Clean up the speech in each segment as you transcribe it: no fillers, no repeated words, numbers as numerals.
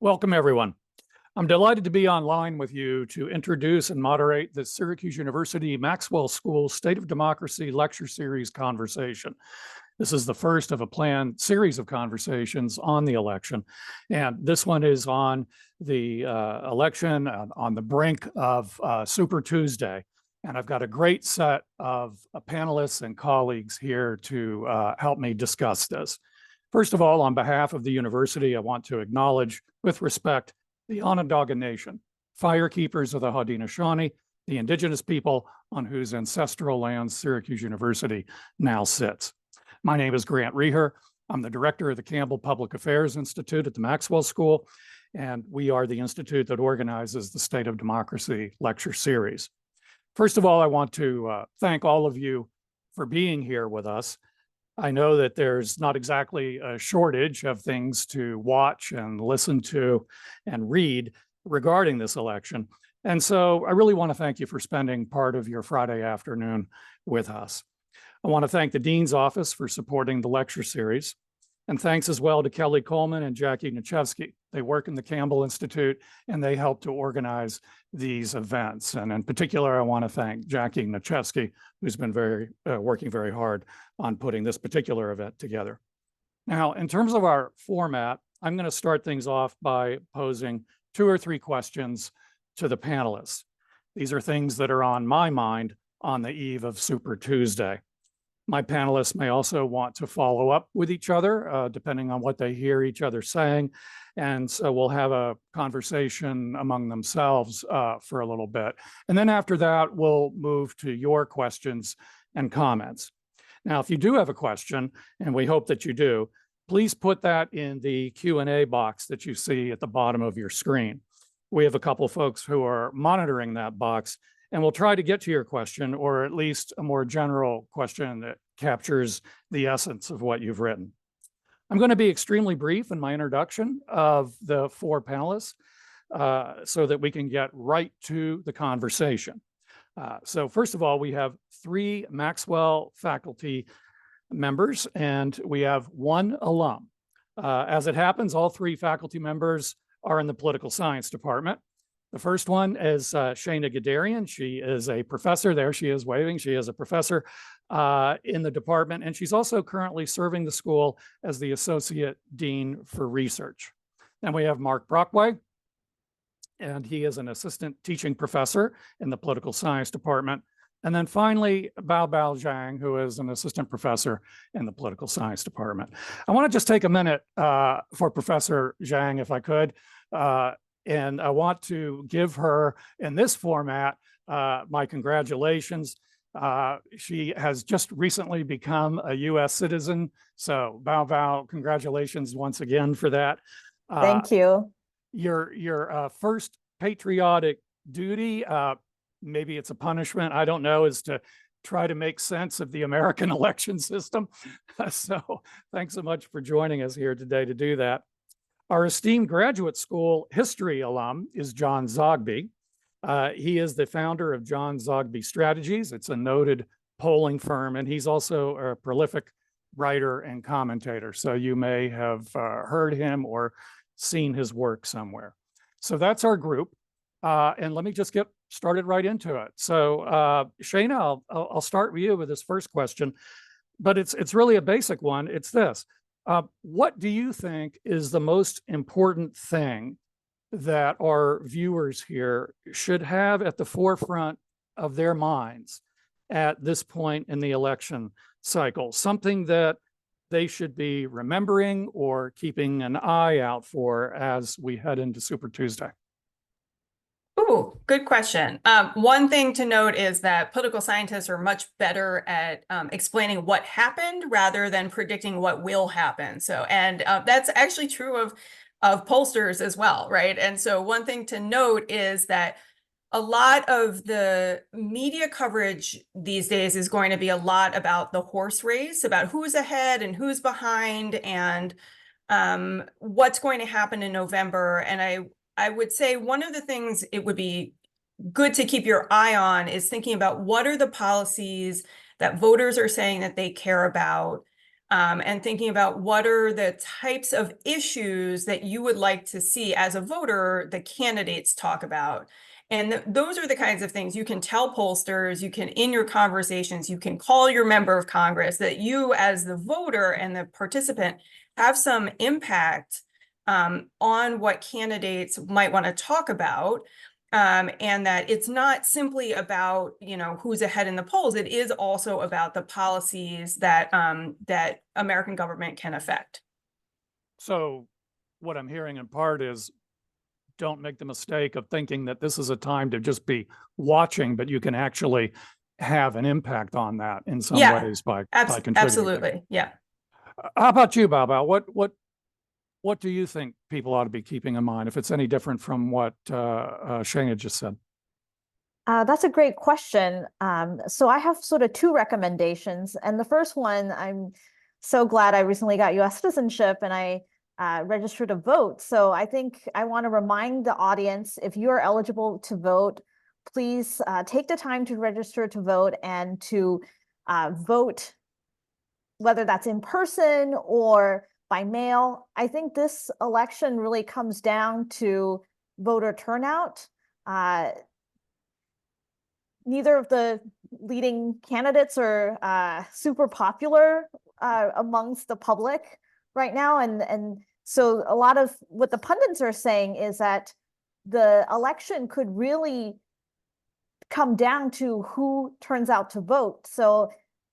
Welcome, everyone. I'm delighted to be online with you to introduce and moderate the Syracuse University Maxwell School State of Democracy Lecture Series conversation. This is the first of a planned series of conversations on the election, and this one is on the election on the brink of Super Tuesday. And I've got a great set of panelists and colleagues here to help me discuss this. First of all, on behalf of the university, I want to acknowledge with respect the Onondaga Nation, firekeepers of the Haudenosaunee, the indigenous people on whose ancestral lands Syracuse University now sits. My name is Grant Reeher. I'm the director of the Campbell Public Affairs Institute at the Maxwell School, and we are the institute that organizes the State of Democracy Lecture Series. First of all, I want to thank all of you for being here with us. I know that there's not exactly a shortage of things to watch and listen to and read regarding this election. And so I really want to thank you for spending part of your Friday afternoon with us. I want to thank the Dean's Office for supporting the lecture series. And thanks as well to Kelly Coleman and Jackie Nichevsky. They work in the Campbell Institute and they help to organize these events. And in particular, I want to thank Jackie Nichevsky, who's been working very hard on putting this particular event together. Now, in terms of our format, I'm going to start things off by posing 2 or 3 questions to the panelists. These are things that are on my mind on the eve of Super Tuesday. My panelists may also want to follow up with each other, depending on what they hear each other saying. And so we'll have a conversation among themselves for a little bit. And then after that, we'll move to your questions and comments. Now, if you do have a question, and we hope that you do, please put that in the Q&A box that you see at the bottom of your screen. We have a couple of folks who are monitoring that box, and we'll try to get to your question, or at least a more general question that captures the essence of what you've written. I'm going to be extremely brief in my introduction of the 4 panelists so that we can get right to the conversation. So first of all, we have 3 Maxwell faculty members, and we have 1 alum. As it happens, all 3 faculty members are in the political science department. The first one is Shana Gadarian. She is a professor. There she is waving. She is a professor in the department, and she's also currently serving the school as the Associate Dean for Research. Then we have Mark Brockway, and he is an assistant teaching professor in the political science department. And then finally, Bao Zhang, who is an assistant professor in the political science department. I want to just take a minute for Professor Zhang, if I could. And I want to give her, in this format, my congratulations. She has just recently become a U.S. citizen. So Bao, congratulations once again for that. Thank you. Your first patriotic duty, maybe it's a punishment, I don't know, is to try to make sense of the American election system. So thanks so much for joining us here today to do that. Our esteemed graduate school history alum is John Zogby. He is the founder of John Zogby Strategies. It's a noted polling firm, and he's also a prolific writer and commentator. So you may have heard him or seen his work somewhere. So that's our group. And let me just get started right into it. So Shana, I'll start with you with this first question, but it's really a basic one. It's this. What do you think is the most important thing that our viewers here should have at the forefront of their minds at this point in the election cycle? Something that they should be remembering or keeping an eye out for as we head into Super Tuesday? Ooh, good question. One thing to note is that political scientists are much better at explaining what happened rather than predicting what will happen. So, and that's actually true of pollsters as well, right? And so one thing to note is that a lot of the media coverage these days is going to be a lot about the horse race, about who's ahead and who's behind, and what's going to happen in November. And I would say one of the things it would be good to keep your eye on is thinking about what are the policies that voters are saying that they care about, and thinking about what are the types of issues that you would like to see as a voter the candidates talk about. And those are the kinds of things you can tell pollsters, you can, in your conversations, you can call your member of Congress, that you as the voter and the participant have some impact on what candidates might want to talk about. And that it's not simply about, who's ahead in the polls. It is also about the policies that that American government can affect. So what I'm hearing in part is, don't make the mistake of thinking that this is a time to just be watching, but you can actually have an impact on that in some ways by contributing. Absolutely. Yeah. How about you, Baba? What do you think people ought to be keeping in mind, if it's any different from what Shana just said? That's a great question. So I have sort of two recommendations. And the first one, I'm so glad I recently got US citizenship and I registered to vote. So I think I want to remind the audience, if you're eligible to vote, please take the time to register to vote and to vote, whether that's in person or by mail. I think this election really comes down to voter turnout. Neither of the leading candidates are super popular amongst the public right now. And so a lot of what the pundits are saying is that the election could really come down to who turns out to vote. So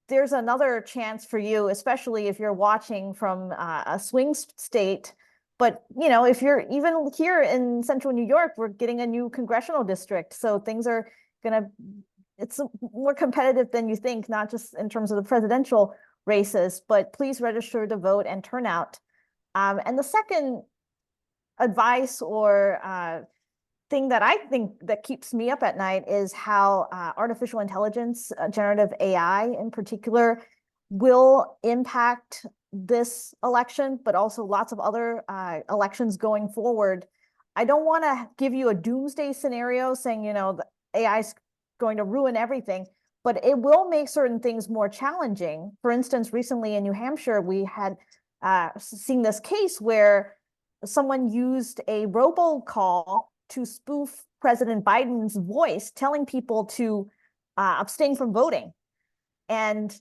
there's another chance for you, especially if you're watching from a swing state. But, if you're even here in central New York, we're getting a new congressional district. So things are it's more competitive than you think, not just in terms of the presidential races, but please register to vote and turn out. And the second advice or thing that I think that keeps me up at night is how artificial intelligence, generative AI in particular, will impact this election, but also lots of other elections going forward. I don't want to give you a doomsday scenario saying, the AI is going to ruin everything, but it will make certain things more challenging. For instance, recently in New Hampshire, we had seen this case where someone used a robocall to spoof President Biden's voice, telling people to abstain from voting. And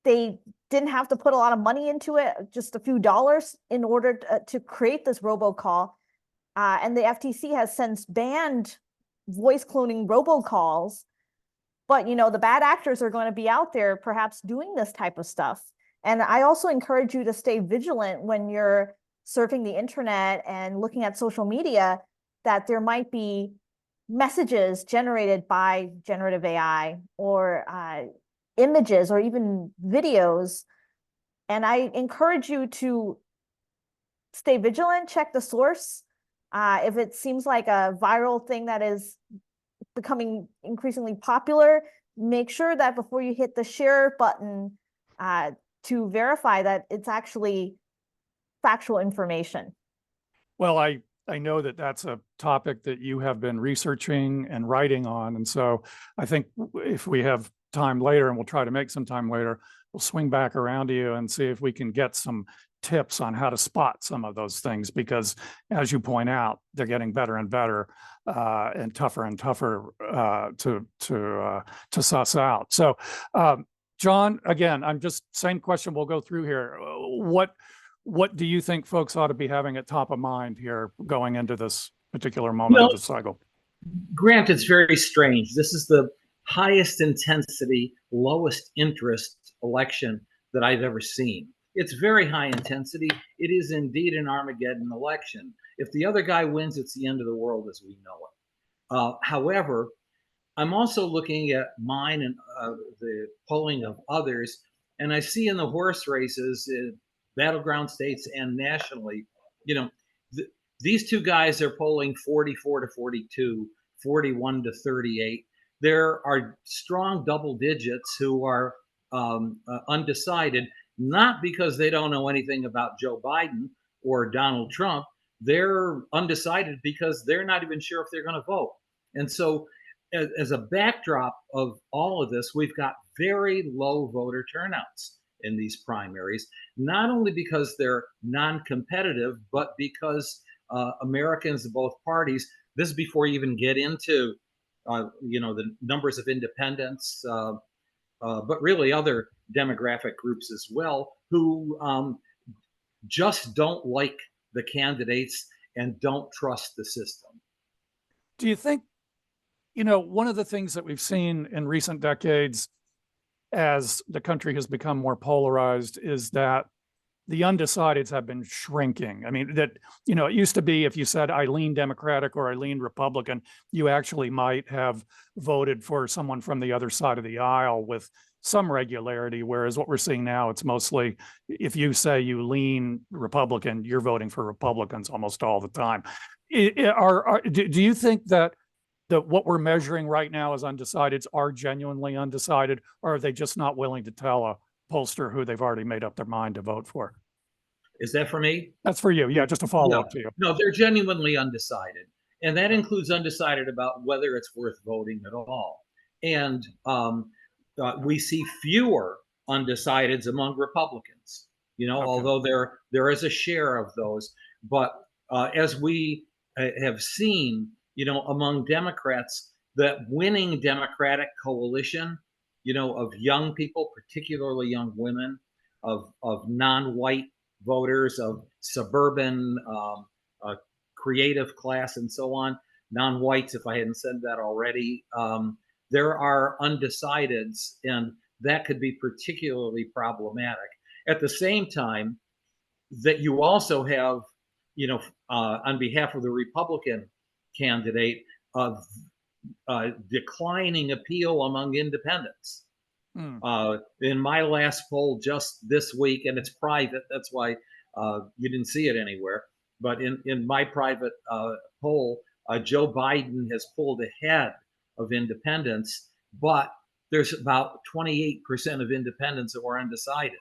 they didn't have to put a lot of money into it, just a few dollars in order to create this robocall. And the FTC has since banned voice cloning robocalls. But, the bad actors are going to be out there perhaps doing this type of stuff. And I also encourage you to stay vigilant when you're surfing the internet and looking at social media, that there might be messages generated by generative AI or images or even videos. And I encourage you to stay vigilant, check the source. If it seems like a viral thing that is becoming increasingly popular, make sure that before you hit the share button to verify that it's actually factual information. Well, I know that that's a topic that you have been researching and writing on. And so I think if we have time later, and we'll try to make some time later, we'll swing back around to you and see if we can get some tips on how to spot some of those things, because as you point out, they're getting better and better and tougher to suss out. So John, again, I'm just same question we'll go through here. What do you think folks ought to be having at top of mind here going into this particular moment of the cycle? Grant, it's very strange. This is the highest intensity, lowest interest election that I've ever seen. It's very high intensity. It is indeed an Armageddon election. If the other guy wins, it's the end of the world as we know it. However, I'm also looking at mine and the polling of others, and I see in the horse races, battleground states and nationally, these two guys are polling 44 to 42, 41 to 38. There are strong double digits who are undecided, not because they don't know anything about Joe Biden or Donald Trump. They're undecided because they're not even sure if they're going to vote. And so as a backdrop of all of this, we've got very low voter turnouts. in these primaries, not only because they're non-competitive, but because Americans of both parties, this is before you even get into the numbers of independents, but really other demographic groups as well, who just don't like the candidates and don't trust the system. Do you think, one of the things that we've seen in recent decades as the country has become more polarized is that the undecideds have been shrinking. I mean, that, it used to be if you said, I lean Democratic or I lean Republican, you actually might have voted for someone from the other side of the aisle with some regularity. Whereas what we're seeing now, it's mostly if you say you lean Republican, you're voting for Republicans almost all the time. Do you think that what we're measuring right now as undecideds are genuinely undecided, or are they just not willing to tell a pollster who they've already made up their mind to vote for? Is that for me? That's for you. Yeah, just a follow-up to you. No, they're genuinely undecided. And that includes undecided about whether it's worth voting at all. And we see fewer undecideds among Republicans, okay, although there is a share of those. But as we have seen, among Democrats, that winning Democratic coalition, of young people, particularly young women, of non-white voters, of suburban creative class and so on, non-whites, if I hadn't said that already, there are undecideds, and that could be particularly problematic. At the same time, that you also have, on behalf of the Republican candidate, of declining appeal among independents. In my last poll just this week, and it's private, that's why you didn't see it anywhere, but in my private poll, Joe Biden has pulled ahead of independents, but there's about 28% of independents that were undecided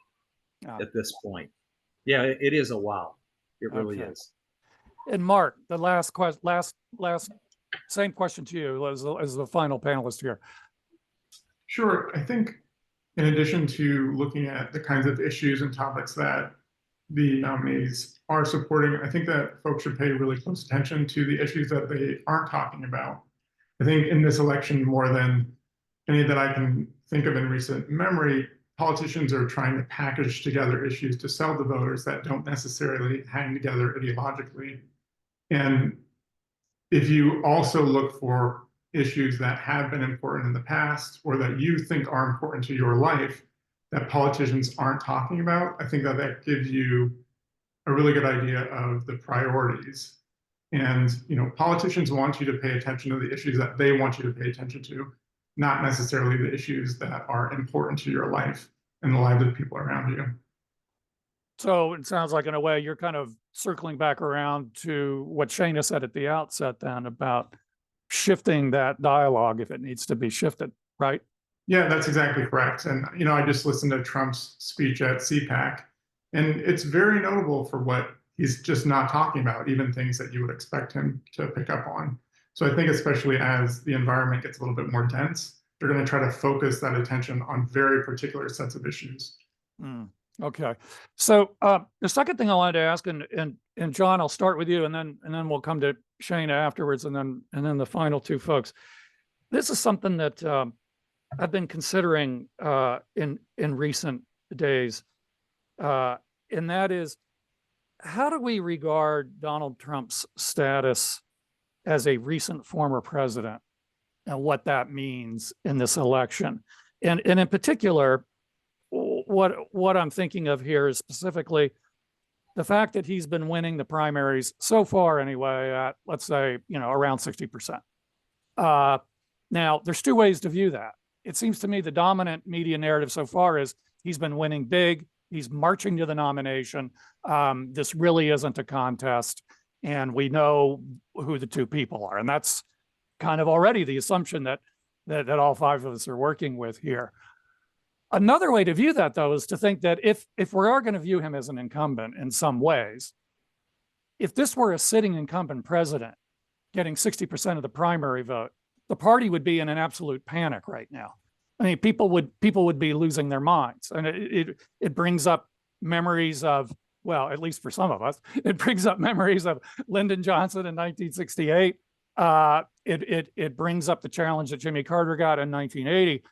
at this point. Yeah, it is a wow. It really is. And Mark, the last same question to you as the final panelist here. Sure. I think in addition to looking at the kinds of issues and topics that the nominees are supporting, I think that folks should pay really close attention to the issues that they aren't talking about. I think in this election, more than any that I can think of in recent memory, politicians are trying to package together issues to sell to voters that don't necessarily hang together ideologically. And if you also look for issues that have been important in the past or that you think are important to your life that politicians aren't talking about, I think that gives you a really good idea of the priorities. And politicians want you to pay attention to the issues that they want you to pay attention to, not necessarily the issues that are important to your life and the lives of people around you. So it sounds like, in a way, you're kind of circling back around to what Shana said at the outset then about shifting that dialogue if it needs to be shifted, right? Yeah, that's exactly correct. And, I just listened to Trump's speech at CPAC, and it's very notable for what he's just not talking about, even things that you would expect him to pick up on. So I think especially as the environment gets a little bit more dense, they're going to try to focus that attention on very particular sets of issues. Okay. So the second thing I wanted to ask, and John, I'll start with you, and then we'll come to Shana afterwards, and then the final two folks. This is something that I've been considering in recent days, and that is, how do we regard Donald Trump's status as a recent former president and what that means in this election? And in particular, what I'm thinking of here is specifically the fact that he's been winning the primaries so far anyway at, let's say, around 60%. Now, there's two ways to view that. It seems to me the dominant media narrative so far is he's been winning big. He's marching to the nomination. This really isn't a contest, and we know who the two people are. And that's kind of already the assumption that all five of us are working with here. Another way to view that, though, is to think that if we are going to view him as an incumbent in some ways, if this were a sitting incumbent president getting 60% of the primary vote, the party would be in an absolute panic right now. I mean, people would be losing their minds, and it brings up memories of, well, at least for some of us, it brings up memories of Lyndon Johnson in 1968. It brings up the challenge that Jimmy Carter got in 1980,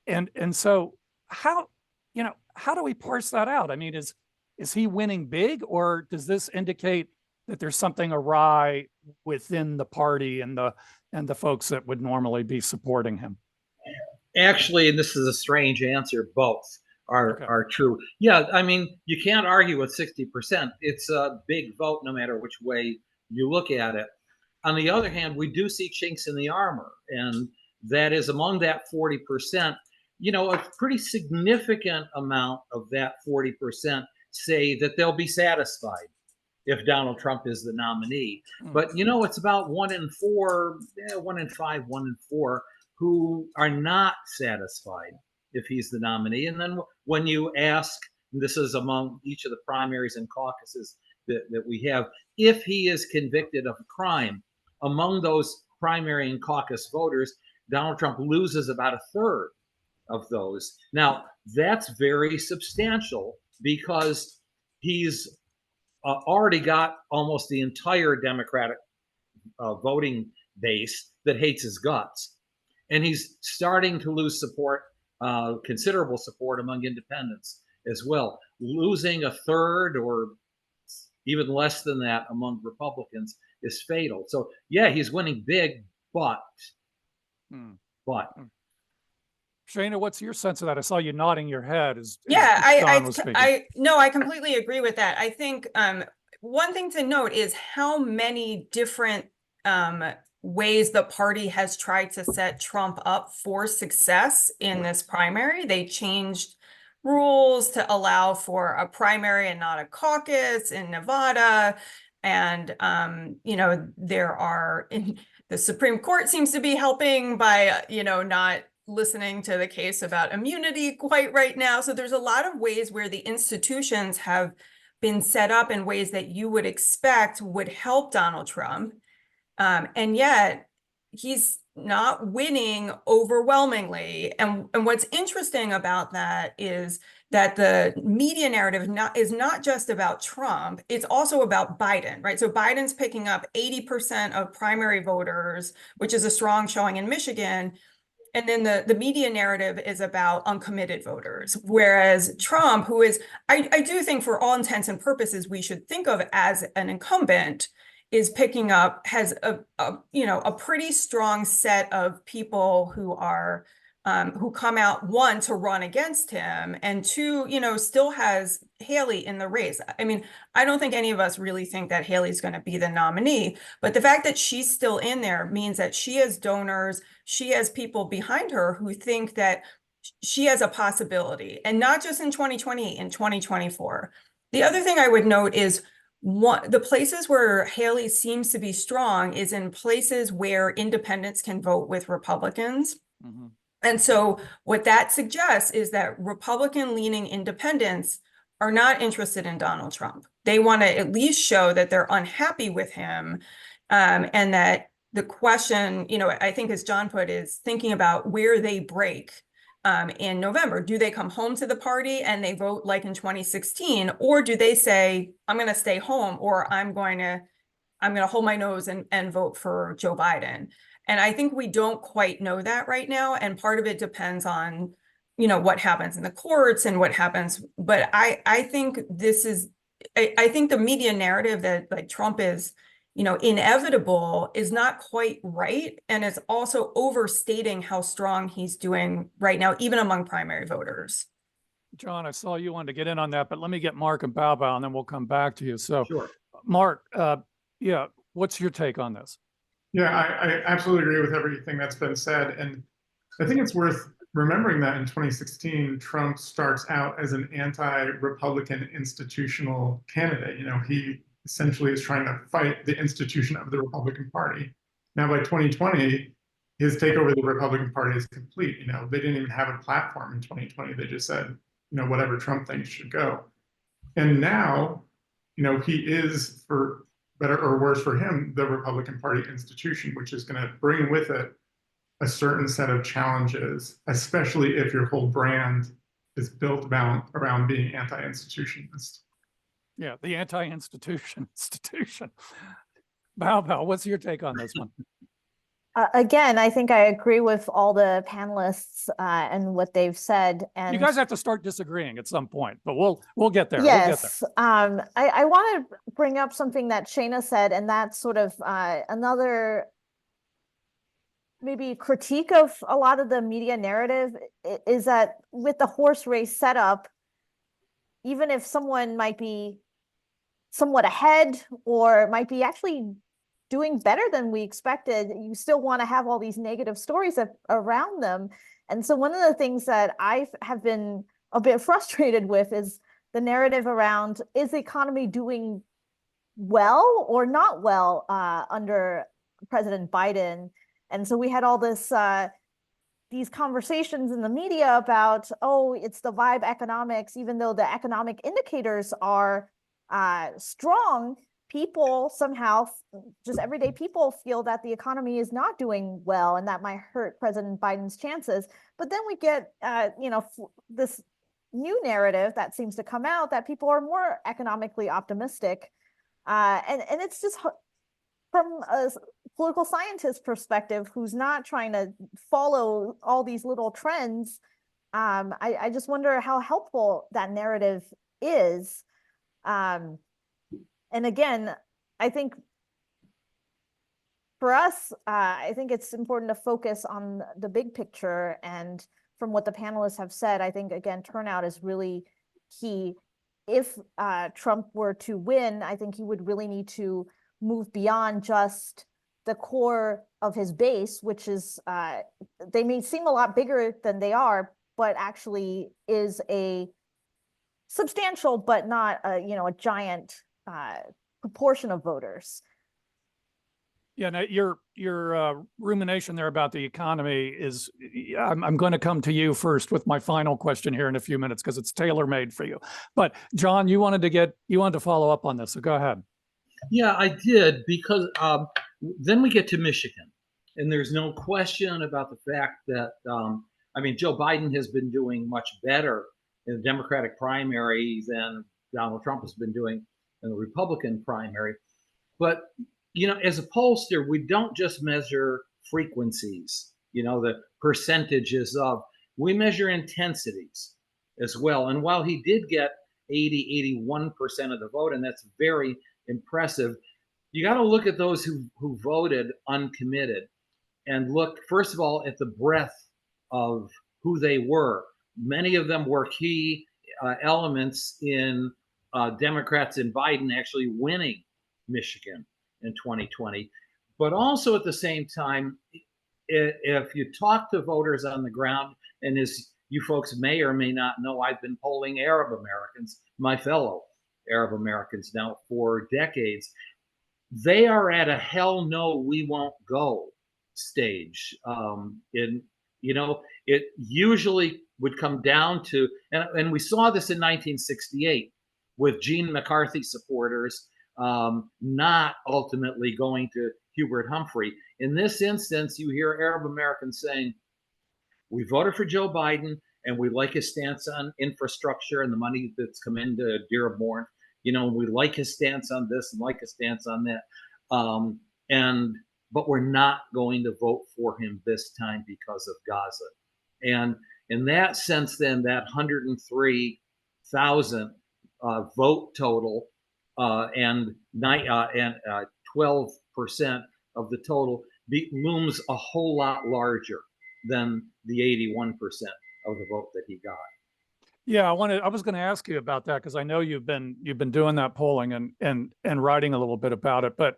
and so how do we parse that out? I mean, is he winning big, or does this indicate that there's something awry within the party and the folks that would normally be supporting him? Actually, and this is a strange answer, both are true. Yeah, I mean, you can't argue with 60%. It's a big vote no matter which way you look at it. On the other hand, we do see chinks in the armor, and that is among that 40%, a pretty significant amount of that 40% say that they'll be satisfied if Donald Trump is the nominee. But, it's about 1 in 4, 1 in 5, 1 in 4 who are not satisfied if he's the nominee. And then when you ask, and this is among each of the primaries and caucuses that we have, if he is convicted of a crime, among those primary and caucus voters, Donald Trump loses about a third of those. Now, that's very substantial because he's already got almost the entire Democratic voting base that hates his guts. And he's starting to lose support, considerable support among independents as well. Losing a third or even less than that among Republicans is fatal. So, yeah, he's winning big, but. Shana, what's your sense of that? I saw you nodding your head I completely agree with that. I think one thing to note is how many different ways the party has tried to set Trump up for success in this primary. They changed rules to allow for a primary and not a caucus in Nevada. And, the Supreme Court seems to be helping by, not listening to the case about immunity quite right now. So there's a lot of ways where the institutions have been set up in ways that you would expect would help Donald Trump. And yet he's not winning overwhelmingly. And what's interesting about that is that the media narrative is not just about Trump, it's also about Biden, right? So Biden's picking up 80% of primary voters, which is a strong showing in Michigan. And then the media narrative is about uncommitted voters, whereas Trump, who is, I do think for all intents and purposes, we should think of as an incumbent, is picking up, has a pretty strong set of people who are who come out, one, to run against him, and two, still has Haley in the race. I mean, I don't think any of us really think that Haley's going to be the nominee, but the fact that she's still in there means that she has donors, she has people behind her who think that she has a possibility, and not just in 2020, in 2024. The other thing I would note is the places where Haley seems to be strong is in places where independents can vote with Republicans. Mm-hmm. And so what that suggests is that Republican-leaning independents are not interested in Donald Trump. They want to at least show that they're unhappy with him, and that the question, I think as John put, is thinking about where they break in November. Do they come home to the party and they vote like in 2016, or do they say, I'm going to stay home, or I'm going to hold my nose and vote for Joe Biden? And I think we don't quite know that right now. And part of it depends on, what happens in the courts and what happens. But I think I think the media narrative that like Trump is, inevitable is not quite right. And it's also overstating how strong he's doing right now, even among primary voters. John, I saw you wanted to get in on that, but let me get Mark and Bao and then we'll come back to you. So, sure. Mark, what's your take on this? Yeah, I absolutely agree with everything that's been said. And I think it's worth remembering that in 2016, Trump starts out as an anti-Republican institutional candidate. He essentially is trying to fight the institution of the Republican Party. Now, by 2020, his takeover of the Republican Party is complete. They didn't even have a platform in 2020. They just said, whatever Trump thinks should go. And now, he is, for better or worse for him, the Republican Party institution, which is going to bring with it a certain set of challenges, especially if your whole brand is built around being anti-institutionalist. Yeah, the anti-institution institution. Bao, what's your take on this one? Again, I think I agree with all the panelists and what they've said. And you guys have to start disagreeing at some point, but we'll get there. Yes, I want to bring up something that Shayna said, and that's sort of another maybe critique of a lot of the media narrative is that with the horse race setup, even if someone might be somewhat ahead or might be actually doing better than we expected, you still want to have all these negative stories around them. And so one of the things that I have been a bit frustrated with is the narrative around, is the economy doing well or not well under President Biden? And so we had all this these conversations in the media about, oh, it's the vibe economics, even though the economic indicators are strong. People somehow, just everyday people, feel that the economy is not doing well, and that might hurt President Biden's chances. But then we get, this new narrative that seems to come out that people are more economically optimistic, and it's just from a political scientist perspective, who's not trying to follow all these little trends. I just wonder how helpful that narrative is. And again, I think for us, I think it's important to focus on the big picture. And from what the panelists have said, I think, again, turnout is really key. If Trump were to win, I think he would really need to move beyond just the core of his base, which is, they may seem a lot bigger than they are, but actually is a substantial, but not a giant proportion of voters. Yeah, now your rumination there about the economy is, I'm going to come to you first with my final question here in a few minutes because it's tailor-made for you. But John, you wanted to follow up on this, so go ahead. Yeah, I did, because then we get to Michigan, and there's no question about the fact that Joe Biden has been doing much better in the Democratic primary than Donald Trump has been doing in the Republican primary. But, as a pollster, we don't just measure frequencies, the percentages of, we measure intensities as well. And while he did get 81% of the vote, and that's very impressive, you got to look at those who voted uncommitted and look, first of all, at the breadth of who they were. Many of them were key elements in Democrats and Biden actually winning Michigan in 2020. But also at the same time, if you talk to voters on the ground, and as you folks may or may not know, I've been polling Arab Americans, my fellow Arab Americans now for decades. They are at a hell no, we won't go stage. It usually would come down to, and we saw this in 1968 with Gene McCarthy supporters not ultimately going to Hubert Humphrey. In this instance, you hear Arab Americans saying, we voted for Joe Biden and we like his stance on infrastructure and the money that's come into Dearborn. We like his stance on this and like his stance on that. But we're not going to vote for him this time because of Gaza. And in that sense, then that 103,000 vote total and 12% of the total looms a whole lot larger than the 81% of the vote that he got. Yeah, I was going to ask you about that because I know you've been doing that polling and writing a little bit about it. But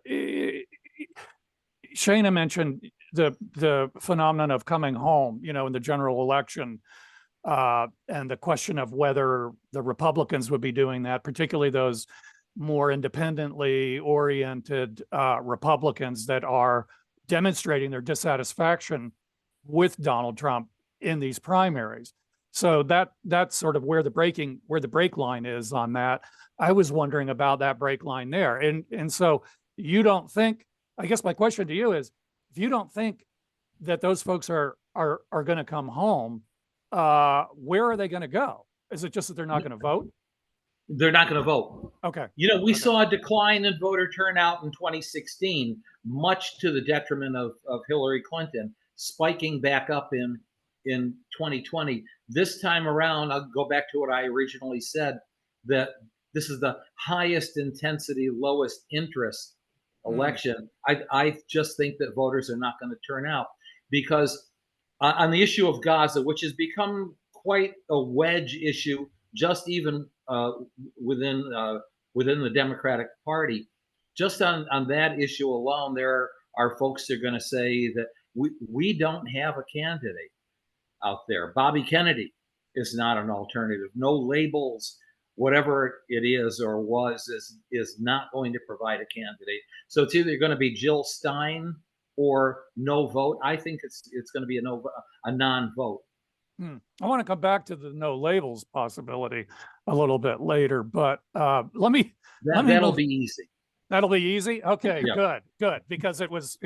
Shayna mentioned the phenomenon of coming home, in the general election, and the question of whether the Republicans would be doing that, particularly those more independently oriented Republicans that are demonstrating their dissatisfaction with Donald Trump in these primaries. So that's sort of where the break line is on that. I was wondering about that break line there. And so you don't think, I guess my question to you is, if you don't think that those folks are going to come home, where are they going to go? Is it just that they're not going to vote? They're not going to vote. Okay. You know, we Okay. saw a decline in voter turnout in 2016, much to the detriment of Hillary Clinton, spiking back up in 2020. This time around, I'll go back to what I originally said, that this is the highest intensity, lowest interest election. I just think that voters are not going to turn out because on the issue of Gaza, which has become quite a wedge issue, just even within the Democratic Party, just on that issue alone, there are folks that are going to say that we don't have a candidate out there. Bobby Kennedy is not an alternative. No labels, whatever it is or was, is not going to provide a candidate. So it's either going to be Jill Stein or no vote. I think it's going to be a non-vote. I want to come back to the no labels possibility a little bit later, but let me That'll be easy. That'll be easy. Okay, Yeah. good, because it was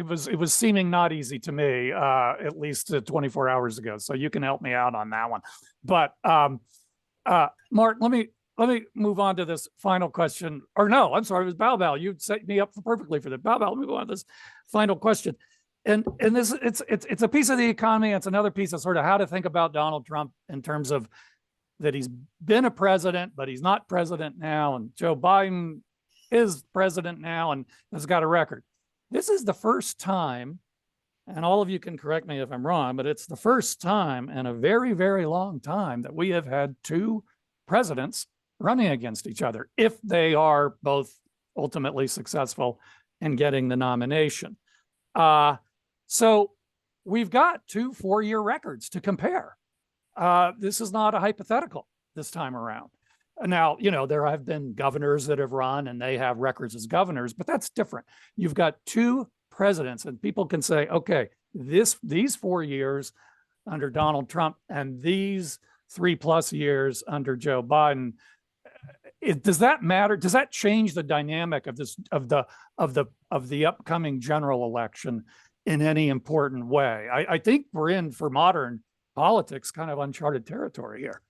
seeming not easy to me, at least 24 hours ago. So you can help me out on that one. But Mark, let me move on to this final question. Or no, I'm sorry, it was Bao. You set me up perfectly for that. Bao, let me move on to this final question. And this it's a piece of the economy. It's another piece of sort of how to think about Donald Trump in terms of that he's been a president, but he's not president now, and Joe Biden is president now and has got a record. This is the first time, and all of you can correct me if I'm wrong, but it's the first time in a very, very long time that we have had two presidents running against each other, if they are both ultimately successful in getting the nomination. So we've got two 4-year records to compare. This is not a hypothetical this time around. Now, you know, there have been governors that have run and they have records as governors, but that's different. You've got two presidents and people can say, okay, these 4 years under Donald Trump and these 3+ years under Joe Biden, does that matter? Does that change the dynamic of this, of the upcoming general election in any important way? I think we're in, for modern politics, kind of uncharted territory here.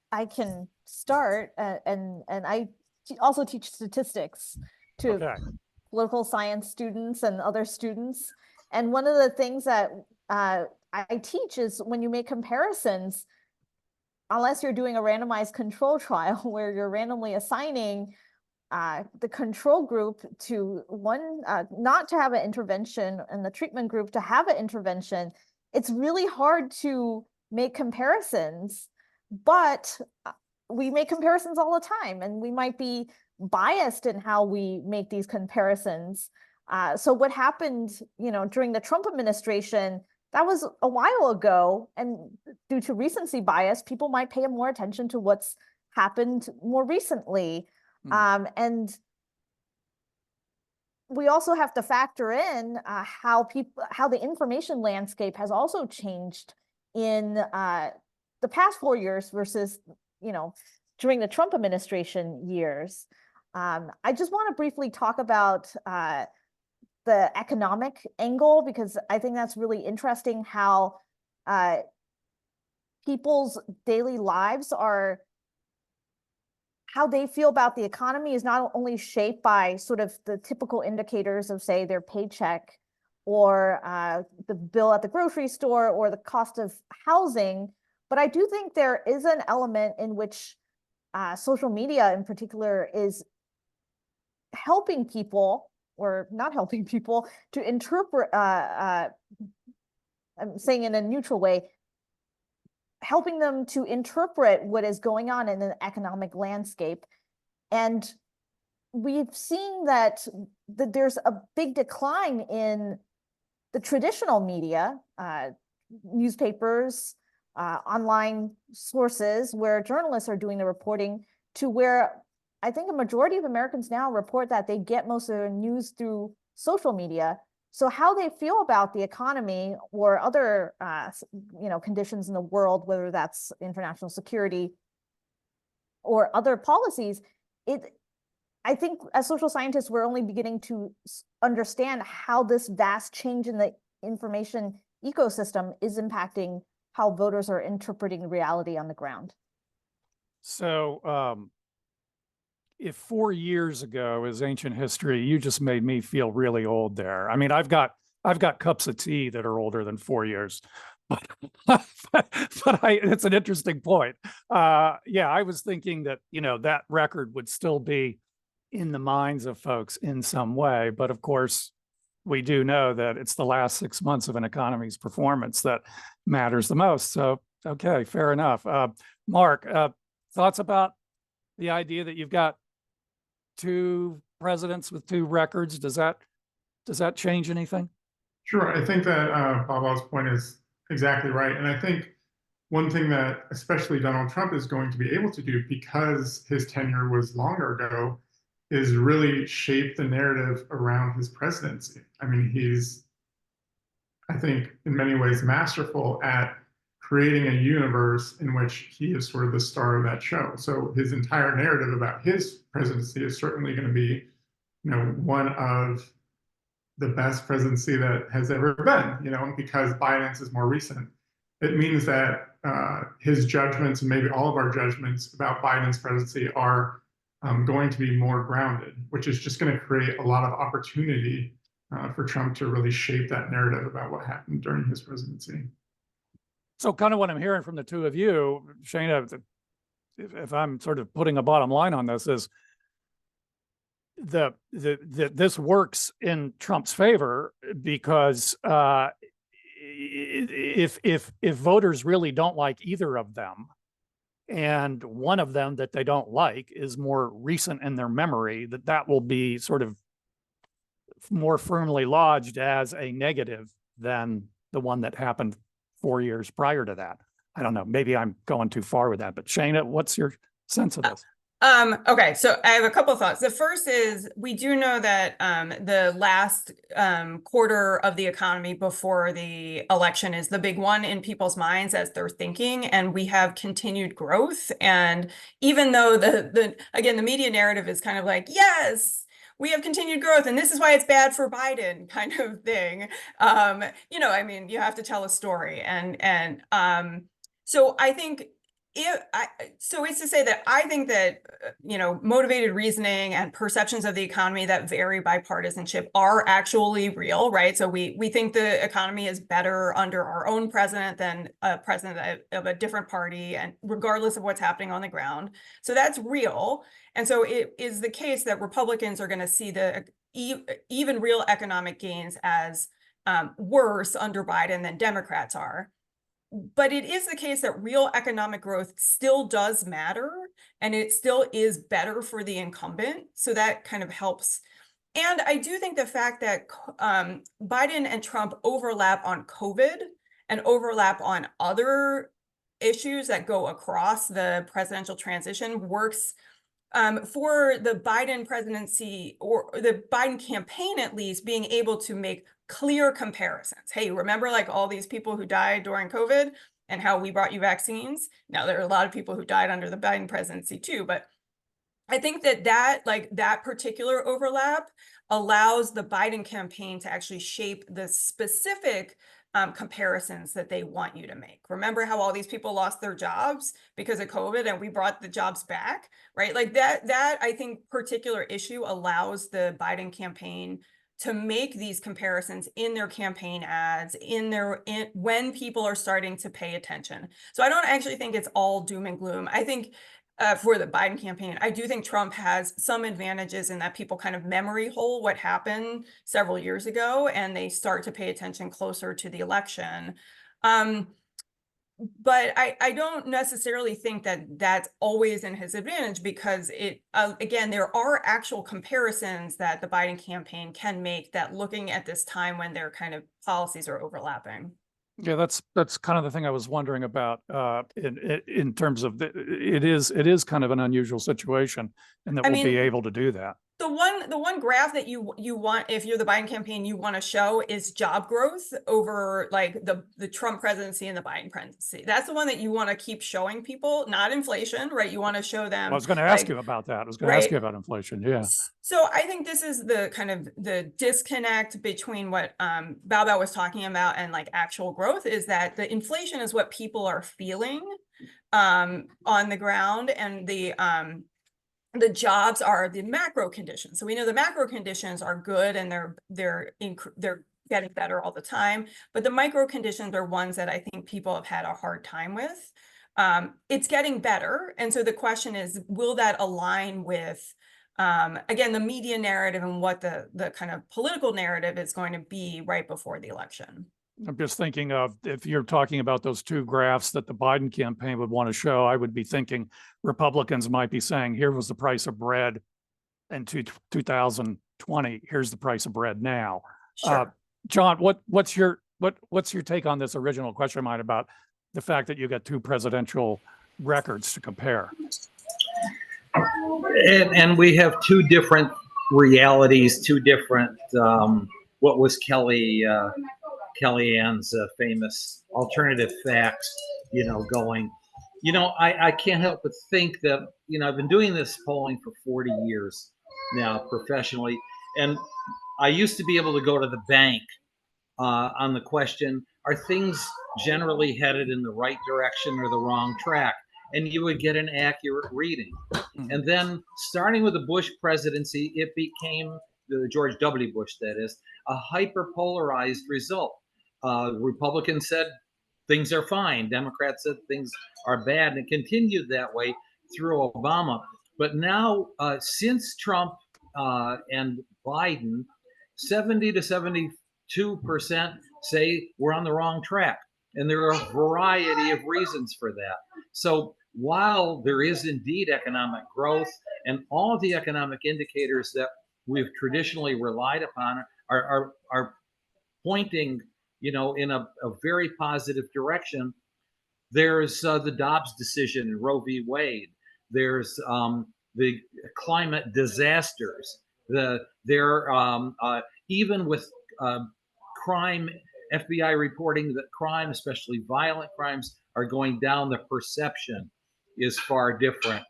I can start, and I also teach statistics to political science students and other students. And one of the things that I teach is when you make comparisons, unless you're doing a randomized control trial where you're randomly assigning the control group to one, not to have an intervention, and the treatment group to have an intervention, it's really hard to make comparisons. But we make comparisons all the time, and we might be biased in how we make these comparisons. So what happened, you know, during the Trump administration, that was a while ago, and due to recency bias, people might pay more attention to what's happened more recently. And we also have to factor in how the information landscape has also changed in the past 4 years versus, you know, during the Trump administration years. I just want to briefly talk about the economic angle, because I think that's really interesting how people's daily lives are, how they feel about the economy is not only shaped by sort of the typical indicators of, say, their paycheck or the bill at the grocery store or the cost of housing, but I do think there is an element in which social media in particular is helping people, or not helping people, to interpret, I'm saying in a neutral way, helping them to interpret what is going on in the economic landscape. And we've seen that there's a big decline in the traditional media, newspapers, online sources where journalists are doing the reporting, to where I think a majority of Americans now report that they get most of their news through social media. So how they feel about the economy or other you know, conditions in the world, whether that's international security or other policies, I think as social scientists, we're only beginning to understand how this vast change in the information ecosystem is impacting how voters are interpreting reality on the ground. So if 4 years ago is ancient history, you just made me feel really old there. I mean, I've got cups of tea that are older than 4 years, but it's an interesting point. Yeah, I was thinking that, that record would still be in the minds of folks in some way. But of course, we do know that it's the last 6 months of an economy's performance that matters the most. So, okay, fair enough. Mark, thoughts about the idea that you've got 2 presidents with 2 records? Does that change anything? Sure. I think that Pavel's point is exactly right. And I think one thing that especially Donald Trump is going to be able to do, because his tenure was longer ago, is really shape the narrative around his presidency. I mean, he's, I think, in many ways masterful at creating a universe in which he is sort of the star of that show. So his entire narrative about his presidency is certainly going to be, one of the best presidency that has ever been, because Biden's is more recent. It means that his judgments, and maybe all of our judgments about Biden's presidency, are going to be more grounded, which is just going to create a lot of opportunity for Trump to really shape that narrative about what happened during his presidency. So kind of what I'm hearing from the two of you, Shana, if I'm sort of putting a bottom line on this, is this works in Trump's favor, because if voters really don't like either of them, and one of them that they don't like is more recent in their memory, that will be sort of more firmly lodged as a negative than the one that happened 4 years prior to that. I don't know, maybe I'm going too far with that, but Shana, what's your sense of this? Okay, so I have a couple of thoughts. The first is, we do know that the last quarter of the economy before the election is the big one in people's minds as they're thinking, and we have continued growth. And even though the media narrative is kind of like, yes, we have continued growth, and this is why it's bad for Biden, kind of thing. I mean, you have to tell a story, and so I think. So it's to say that I think that, motivated reasoning and perceptions of the economy that vary by partisanship are actually real, right? So we think the economy is better under our own president than a president of a different party, and regardless of what's happening on the ground. So that's real. And so it is the case that Republicans are going to see the even real economic gains as worse under Biden than Democrats are. But it is the case that real economic growth still does matter, and it still is better for the incumbent. So that kind of helps. And I do think the fact that Biden and Trump overlap on COVID and overlap on other issues that go across the presidential transition works for the Biden presidency, or the Biden campaign at least, being able to make clear comparisons. Hey, remember like all these people who died during COVID and how we brought you vaccines? Now, there are a lot of people who died under the Biden presidency too, but I think that particular overlap allows the Biden campaign to actually shape the specific comparisons that they want you to make. Remember how all these people lost their jobs because of COVID and we brought the jobs back, right? Like that I think particular issue allows the Biden campaign to make these comparisons in their campaign ads, when people are starting to pay attention. So I don't actually think it's all doom and gloom. I think for the Biden campaign, I do think Trump has some advantages in that people kind of memory hole what happened several years ago, and they start to pay attention closer to the election. But I don't necessarily think that that's always in his advantage, because again, there are actual comparisons that the Biden campaign can make, that looking at this time when their kind of policies are overlapping. Yeah, that's kind of the thing I was wondering about in terms of it is kind of an unusual situation, and that we'll be able to do that. The the one graph that you want, if you're the Biden campaign, you want to show is job growth over like the Trump presidency and the Biden presidency. That's the one that you want to keep showing people, not inflation, right? You want to show them. I was going to ask you about that. I was going to ask you about inflation. Yeah. So I think this is the kind of the disconnect between what Bao was talking about and like actual growth, is that the inflation is what people are feeling on the ground, and the jobs are the macro conditions. So we know the macro conditions are good and they're getting better all the time, but the micro conditions are ones that I think people have had a hard time with. It's getting better, and so the question is, will that align with again the media narrative and what the kind of political narrative is going to be right before the election? I'm just thinking of, if you're talking about those two graphs that the Biden campaign would want to show, I would be thinking Republicans might be saying, here was the price of bread in 2020. Here's the price of bread now. Sure. John, what's your take on this original question of mine about the fact that you got two presidential records to compare? And we have two different realities, two different, what was Kellyanne's famous alternative facts, going, I can't help but think that, I've been doing this polling for 40 years now professionally. And I used to be able to go to the bank on the question, are things generally headed in the right direction or the wrong track? And you would get an accurate reading. And then starting with the Bush presidency, it became, the George W. Bush, that is, a hyper-polarized result. Republicans said things are fine. Democrats said things are bad, and it continued that way through Obama. But now, since Trump and Biden, 70 to 72% say we're on the wrong track. And there are a variety of reasons for that. So while there is indeed economic growth, and all of the economic indicators that we've traditionally relied upon are pointing, in a very positive direction, there's the Dobbs decision in Roe v. Wade. There's the climate disasters. Even with crime, FBI reporting that crime, especially violent crimes, are going down. The perception is far different.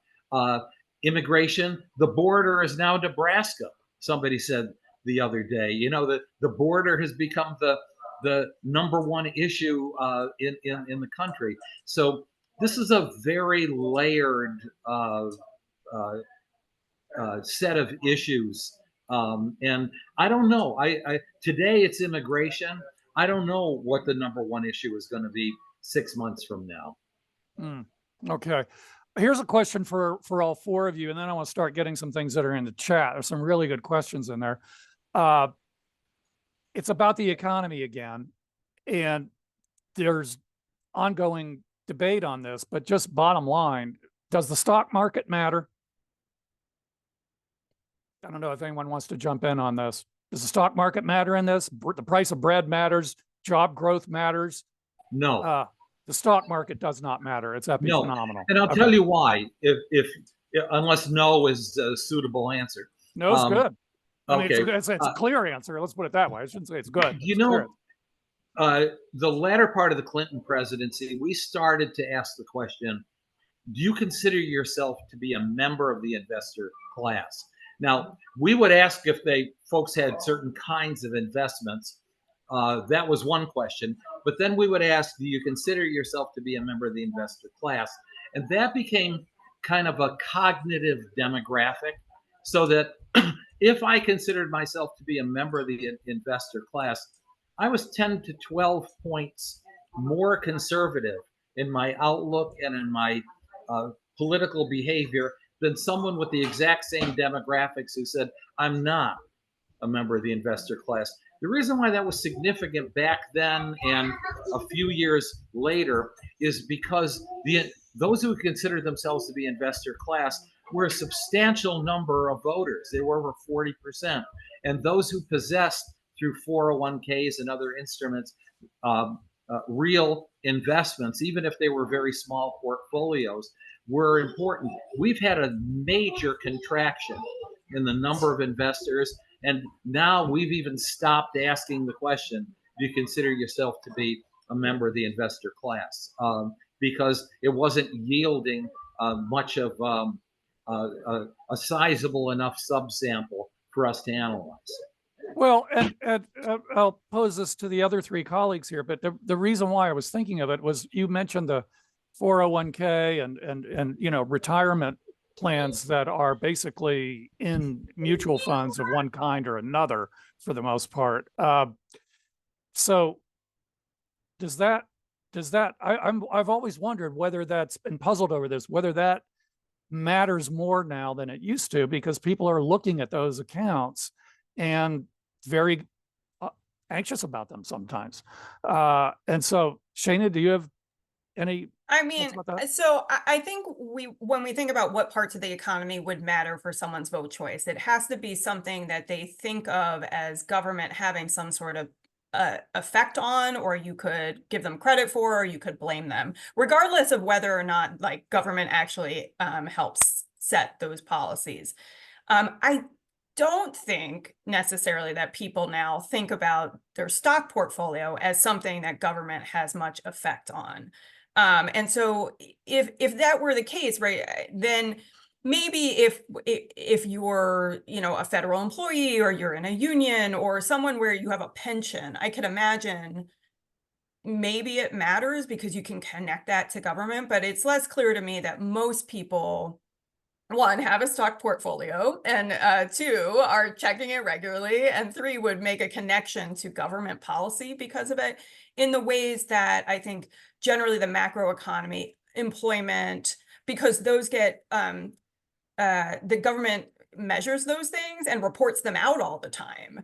Immigration, the border is now Nebraska. Somebody said the other day, the border has become the number one issue in the country. So this is a very layered set of issues. And I don't know. Today it's immigration. I don't know what the number one issue is going to be 6 months from now. Okay. Here's a question for all four of you, and then I want to start getting some things that are in the chat. There's some really good questions in there. It's about the economy again, and there's ongoing debate on this, but just bottom line, does the stock market matter? I don't know if anyone wants to jump in on this. Does the stock market matter in this? The price of bread matters. Job growth matters. No. The stock market does not matter. It's epiphenomenal. No. And I'll tell you why, if unless no is a suitable answer. No, it's good. I mean, Okay. it's a clear answer. Let's put it that way. I shouldn't say it's good. The latter part of the Clinton presidency, we started to ask the question, do you consider yourself to be a member of the investor class? Now, we would ask if folks had certain kinds of investments. That was one question. But then we would ask, do you consider yourself to be a member of the investor class? And that became kind of a cognitive demographic, so that if I considered myself to be a member of the investor class, I was 10 to 12 points more conservative in my outlook and in my political behavior than someone with the exact same demographics who said, I'm not a member of the investor class. The reason why that was significant back then and a few years later is because those who considered themselves to be investor class were a substantial number of voters. They were over 40%. And those who possessed, through 401ks and other instruments, real investments, even if they were very small portfolios, were important. We've had a major contraction in the number of investors. And now we've even stopped asking the question, do you consider yourself to be a member of the investor class? Because it wasn't yielding much of a sizable enough subsample for us to analyze. Well, and I'll pose this to the other three colleagues here, but the reason why I was thinking of it was you mentioned the 401k and you know, retirement plans that are basically in mutual funds of one kind or another for the most part. So does that I've always wondered whether that's been puzzled over this, whether that matters more now than it used to, because people are looking at those accounts and very anxious about them sometimes. And so, Shana, do you have any? I mean, so I think when we think about what parts of the economy would matter for someone's vote choice, it has to be something that they think of as government having some sort of effect on, or you could give them credit for, or you could blame them, regardless of whether or not like government actually helps set those policies. I don't think necessarily that people now think about their stock portfolio as something that government has much effect on. And so if that were the case, right, then maybe if you're, you know, a federal employee or you're in a union or someone where you have a pension, I could imagine maybe it matters because you can connect that to government, but it's less clear to me that most people, one, have a stock portfolio, and two, are checking it regularly, and three, would make a connection to government policy because of it in the ways that I think generally the macroeconomy, employment, because those get, the government measures those things and reports them out all the time.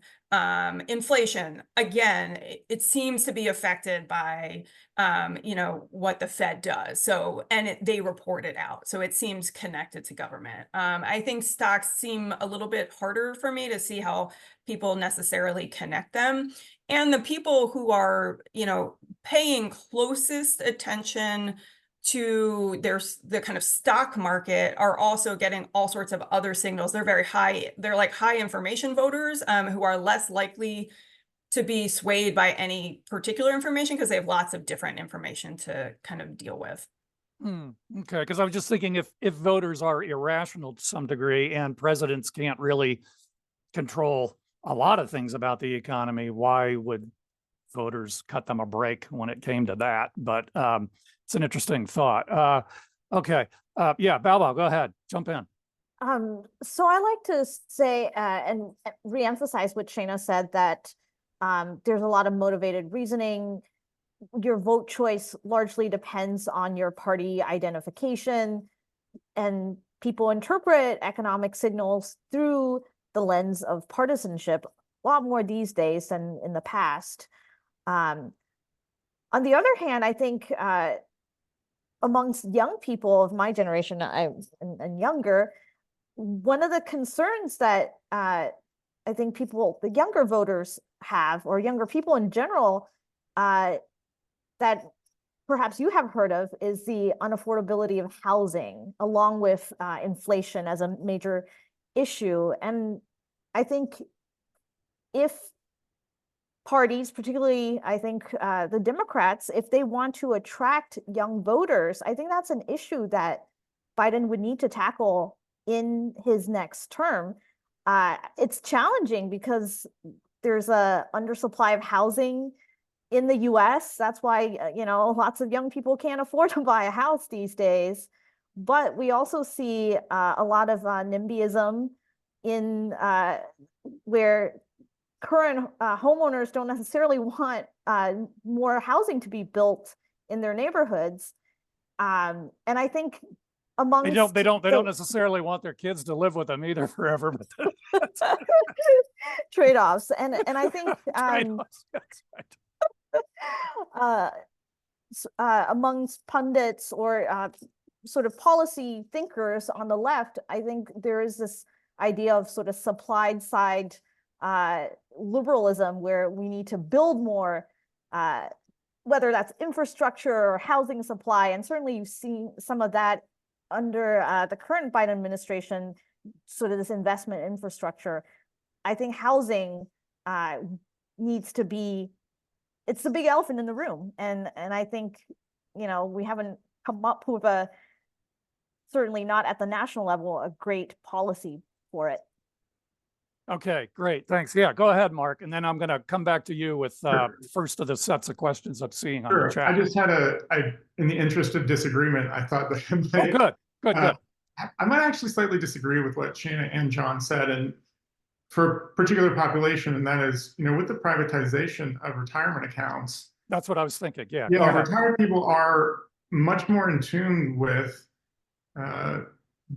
Inflation, again, it seems to be affected by, you know, what the Fed does. So, and they report it out. So it seems connected to government. I think stocks seem a little bit harder for me to see how people necessarily connect them. And the people who are, you know, paying closest attention to the kind of stock market are also getting all sorts of other signals. They're very high. They're like high information voters who are less likely to be swayed by any particular information because they have lots of different information to kind of deal with. Okay, because I was just thinking if voters are irrational to some degree and presidents can't really control a lot of things about the economy, why would voters cut them a break when it came to that? But it's an interesting thought. Okay. Yeah, Bao, go ahead. Jump in. So I like to say and reemphasize what Shana said, that there's a lot of motivated reasoning. Your vote choice largely depends on your party identification, and people interpret economic signals through the lens of partisanship a lot more these days than in the past. On the other hand, I think amongst young people of my generation and younger, one of the concerns that I think the younger voters have, or younger people in general, that perhaps you have heard of, is the unaffordability of housing, along with inflation as a major issue. And I think if parties, particularly, I think the Democrats, if they want to attract young voters, I think that's an issue that Biden would need to tackle in his next term. It's challenging because there's a undersupply of housing in the US. That's why, you know, lots of young people can't afford to buy a house these days. But we also see a lot of NIMBYism in where current homeowners don't necessarily want more housing to be built in their neighborhoods. And I think amongst they don't necessarily want their kids to live with them either forever, but trade-offs. And I think amongst pundits or sort of policy thinkers on the left, I think there is this idea of sort of supplied side liberalism, where we need to build more, whether that's infrastructure or housing supply. And certainly you've seen some of that under the current Biden administration, sort of this investment infrastructure. I think housing needs to be, it's the big elephant in the room. And I think, you know, we haven't come up with a, certainly not at the national level, a great policy for it. Okay, great. Thanks. Yeah, go ahead, Mark. And then I'm going to come back to you with Sure. first of the sets of questions I'm seeing on the Sure. chat. I just had in the interest of disagreement, I thought that Oh, good, good, good. I might actually slightly disagree with what Shana and John said, and for a particular population, and that is, you know, with the privatization of retirement accounts. That's what I was thinking. Yeah, go Yeah, ahead. retired people are much more in tune with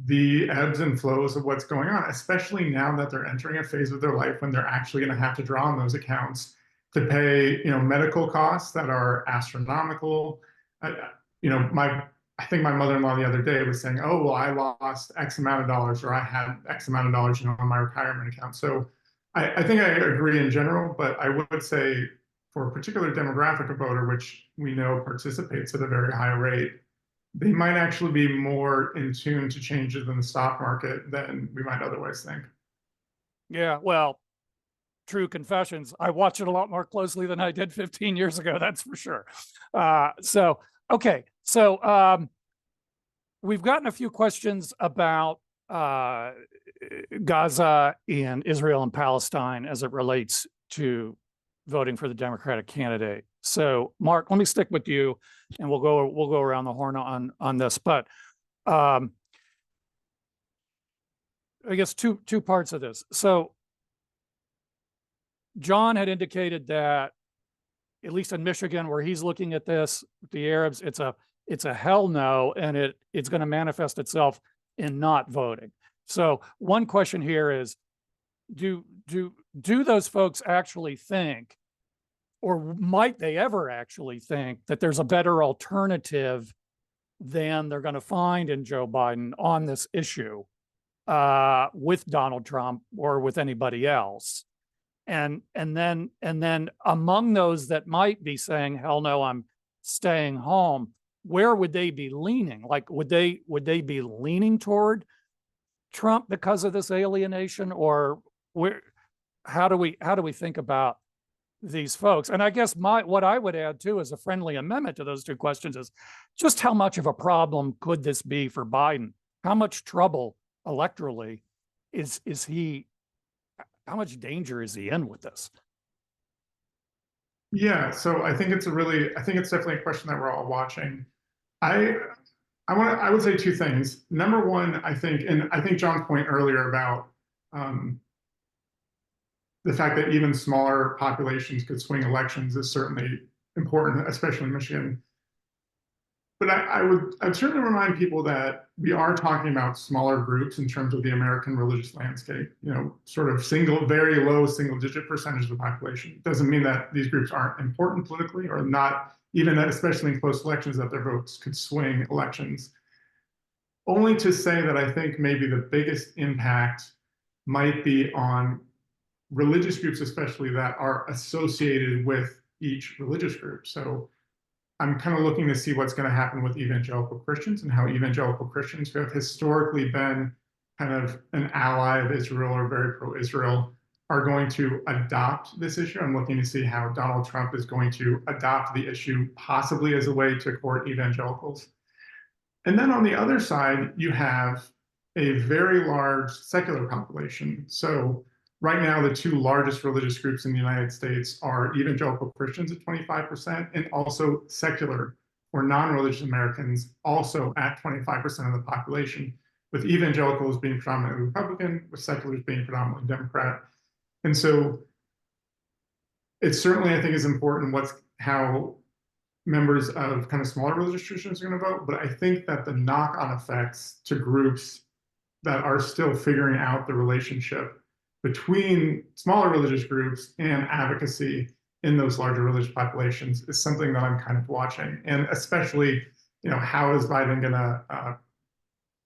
the ebbs and flows of what's going on, especially now that they're entering a phase of their life when they're actually going to have to draw on those accounts to pay, you know, medical costs that are astronomical. You know, I think my mother-in-law the other day was saying, "Oh, well, I lost X amount of dollars, or I had X amount of dollars, you know, on my retirement account." So I think I agree in general, but I would say for a particular demographic of voter, which we know participates at a very high rate, they might actually be more in tune to changes in the stock market than we might otherwise think. Yeah, well, true confessions. I watch it a lot more closely than I did 15 years ago. That's for sure. Okay. So we've gotten a few questions about Gaza and Israel and Palestine as it relates to voting for the Democratic candidate. So, Mark, let me stick with you, and we'll go around the horn on this. But I guess two parts of this. So, John had indicated that, at least in Michigan, where he's looking at this, the Arabs, it's a hell no, and it's going to manifest itself in not voting. So, one question here is, do those folks actually think, or might they ever actually think, that there's a better alternative than they're going to find in Joe Biden on this issue with Donald Trump or with anybody else? And then among those that might be saying, hell no, I'm staying home, where would they be leaning? Like, would they be leaning toward Trump because of this alienation, or how do we think about these folks? And I guess what I would add too, as a friendly amendment to those two questions, is just how much of a problem could this be for Biden? How much trouble electorally is he? How much danger is he in with this? Yeah, so I think it's definitely a question that we're all watching. I would say two things. Number one, I think John's point earlier about the fact that even smaller populations could swing elections is certainly important, especially in Michigan. But I'd certainly remind people that we are talking about smaller groups in terms of the American religious landscape, you know, sort of very low single-digit percentage of the population. Doesn't mean that these groups aren't important politically, or not, even especially in close elections, that their votes could swing elections. Only to say that I think maybe the biggest impact might be on religious groups, especially that are associated with each religious group. So I'm kind of looking to see what's going to happen with evangelical Christians, and how evangelical Christians, who have historically been kind of an ally of Israel or very pro-Israel, are going to adopt this issue. I'm looking to see how Donald Trump is going to adopt the issue, possibly as a way to court evangelicals. And then on the other side, you have a very large secular population. So right now, the two largest religious groups in the United States are evangelical Christians at 25%, and also secular or non-religious Americans also at 25% of the population, with evangelicals being predominantly Republican, with seculars being predominantly Democrat. And so it certainly, I think, is important how members of kind of smaller religious traditions are going to vote, but I think that the knock-on effects to groups that are still figuring out the relationship between smaller religious groups and advocacy in those larger religious populations is something that I'm kind of watching. And especially, you know, how is Biden going to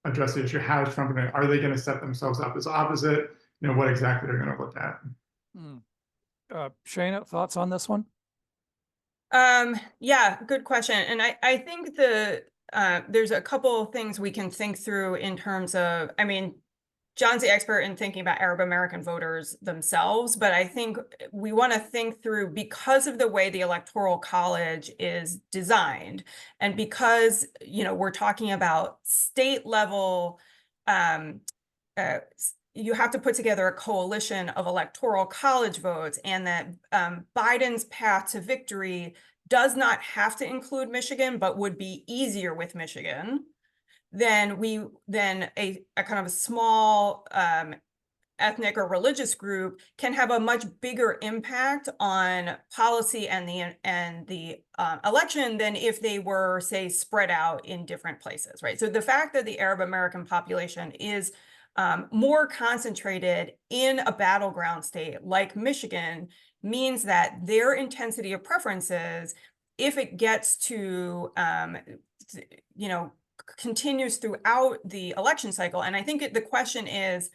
address the issue? How is Trump are they going to set themselves up as opposite? You know, what exactly they're going to look at. Shana, thoughts on this one? Yeah, good question. And I think there's a couple of things we can think through in terms of, I mean, John's the expert in thinking about Arab American voters themselves, but I think we want to think through, because of the way the Electoral College is designed, and because, you know, we're talking about state level, you have to put together a coalition of Electoral College votes, and that Biden's path to victory does not have to include Michigan, but would be easier with Michigan. Then a kind of a small ethnic or religious group can have a much bigger impact on policy and the election than if they were, say, spread out in different places, right? So the fact that the Arab American population is more concentrated in a battleground state like Michigan means that their intensity of preferences, if it gets to, you know, continues throughout the election cycle. And I think the question is,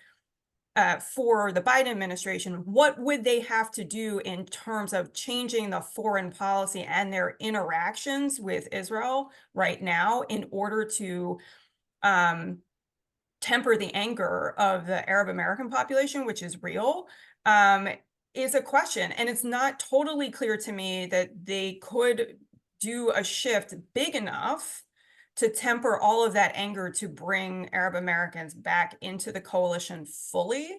for the Biden administration, what would they have to do in terms of changing the foreign policy and their interactions with Israel right now in order to temper the anger of the Arab American population, which is real, is a question. And it's not totally clear to me that they could do a shift big enough to temper all of that anger to bring Arab Americans back into the coalition fully.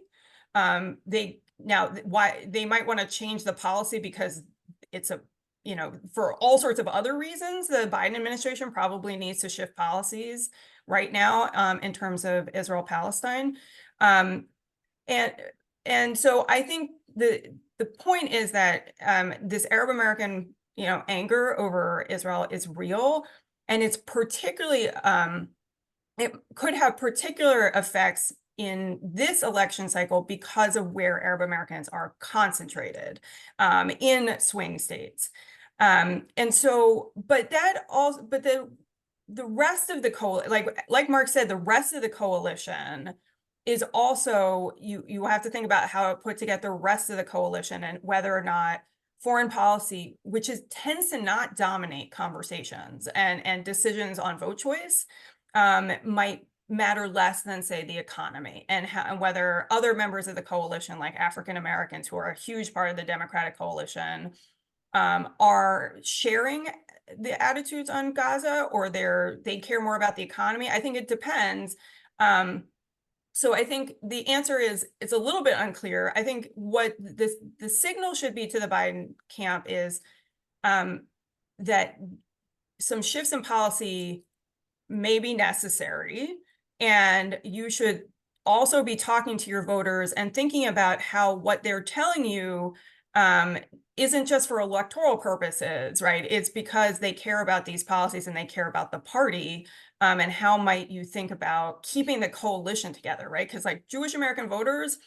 They might want to change the policy because it's a, you know, for all sorts of other reasons, the Biden administration probably needs to shift policies right now in terms of Israel-Palestine. And so I think the point is that this Arab American, you know, anger over Israel is real. And it's particularly, it could have particular effects in this election cycle because of where Arab Americans are concentrated in swing states. And so, but the rest of the like Mark said, the rest of the coalition is also, you have to think about how it put together the rest of the coalition and whether or not foreign policy, which tends to not dominate conversations and decisions on vote choice, might matter less than, say, the economy, and whether other members of the coalition, like African Americans, who are a huge part of the Democratic coalition, are sharing the attitudes on Gaza, or they care more about the economy. I think it depends. So I think the answer is, it's a little bit unclear. I think what the signal should be to the Biden camp is that some shifts in policy may be necessary, and you should also be talking to your voters and thinking about how what they're telling you isn't just for electoral purposes, right? It's because they care about these policies and they care about the party. And how might you think about keeping the coalition together, right? Because like Jewish American voters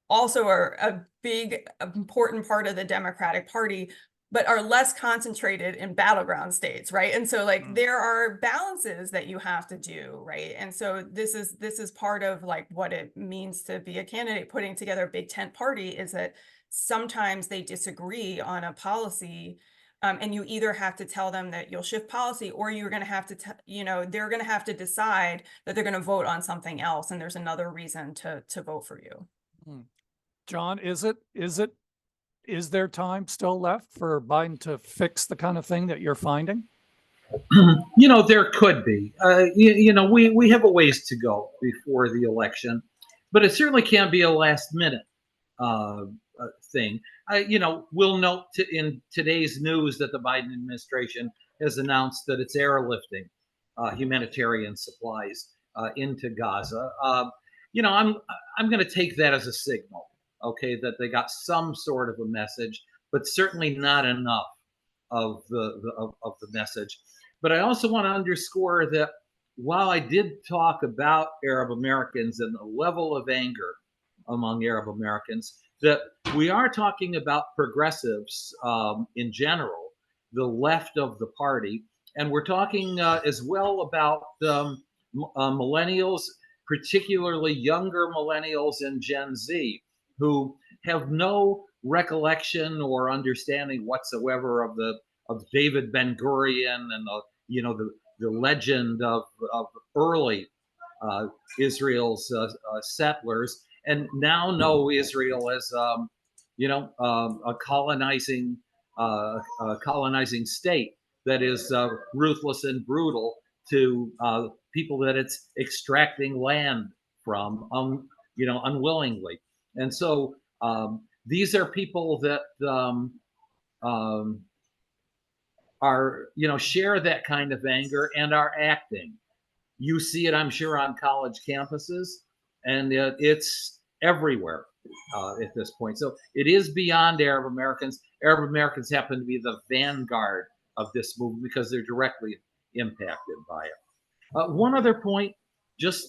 also are a big, important part of the Democratic Party, but are less concentrated in battleground states, right? And so like there are balances that you have to do, right? And so this is part of like what it means to be a candidate putting together a big tent party, is that sometimes they disagree on a policy, and you either have to tell them that you'll shift policy, or you're going to have to, they're going to have to decide that they're going to vote on something else, and there's another reason to vote for you. John, is there time still left for Biden to fix the kind of thing that you're finding? There could be. We have a ways to go before the election, but it certainly can't be a last minute thing. We'll note in today's news that the Biden administration has announced that it's airlifting humanitarian supplies into Gaza. I'm going to take that as a signal, okay, that they got some sort of a message, but certainly not enough of the message. But I also want to underscore that while I did talk about Arab Americans and the level of anger among Arab Americans, that we are talking about progressives in general, the left of the party, and we're talking as well about millennials, particularly younger millennials and Gen Z, who have no recollection or understanding whatsoever of David Ben-Gurion and the legend of early Israel's settlers, and now know Israel as a colonizing state that is ruthless and brutal to people that it's extracting land from, unwillingly. And so these are people that are, share that kind of anger and are acting. You see it, I'm sure, on college campuses, and it's everywhere at this point. So it is beyond Arab Americans. Arab Americans happen to be the vanguard of this movement because they're directly impacted by it. One other point, just,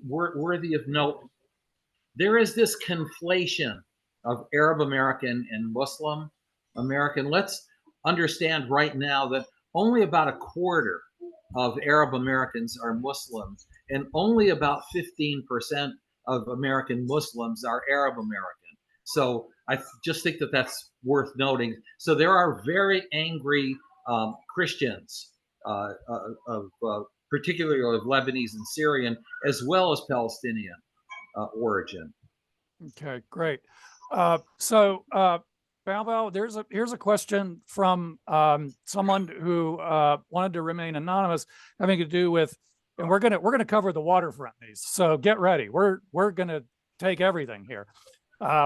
worthy of note, there is this conflation of Arab American and Muslim American. Let's understand right now that only about a quarter of Arab Americans are Muslims, and only about 15% of American Muslims are Arab American. So I just think that that's worth noting. So there are very angry Christians, particularly of Lebanese and Syrian, as well as Palestinian origin. Okay, great. Balbo, here's a question from someone who wanted to remain anonymous, having to do with, and we're gonna cover the waterfront needs. So get ready. We're gonna take everything here.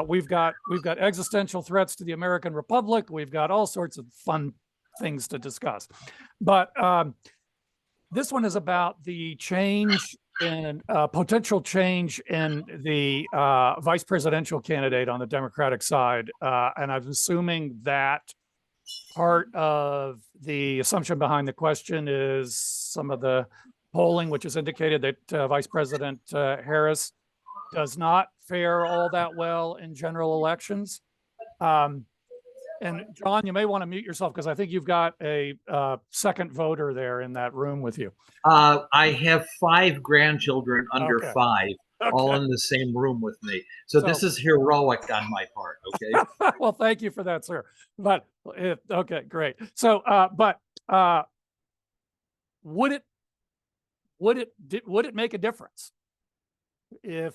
We've got existential threats to the American Republic. We've got all sorts of fun things to discuss, but this one is about the change in potential change in the vice presidential candidate on the Democratic side. And I'm assuming that part of the assumption behind the question is some of the polling, which has indicated that Vice President Harris does not fare all that well in general elections. And John, you may want to mute yourself because I think you've got a second voter there in that room with you. I have 5 grandchildren under 5, all in the same room with me. So this is heroic on my part. Okay. Well, thank you for that, sir. But okay, great. So, would it make a difference if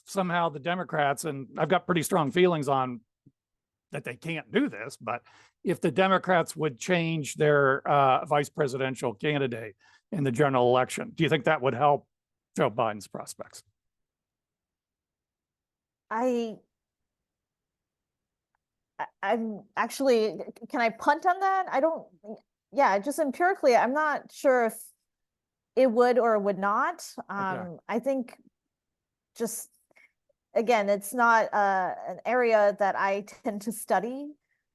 somehow the Democrats, and I've got pretty strong feelings on that they can't do this, but if the Democrats would change their vice presidential candidate in the general election, do you think that would help Joe Biden's prospects? I'm actually, can I punt on that? Just empirically, I'm not sure if it would or would not. I think just, again, it's not an area that I tend to study,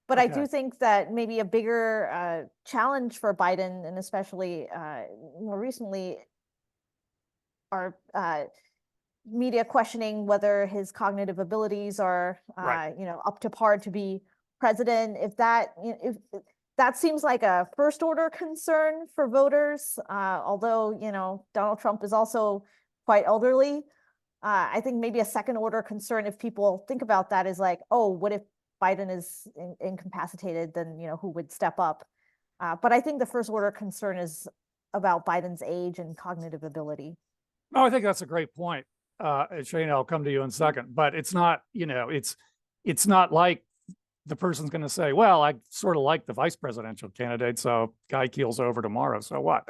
but I do think that maybe a bigger challenge for Biden, and especially more recently, are media questioning whether his cognitive abilities are, up to par to be president. If that seems like a first order concern for voters, although, Donald Trump is also quite elderly. I think maybe a second order concern, if people think about that, is like, oh, what if Biden is incapacitated? Then, who would step up? But I think the first order concern is about Biden's age and cognitive ability. Oh, I think that's a great point. Shane, I'll come to you in a second, but it's not, it's not like the person's going to say, well, I sort of like the vice presidential candidate, so guy keels over tomorrow. So what?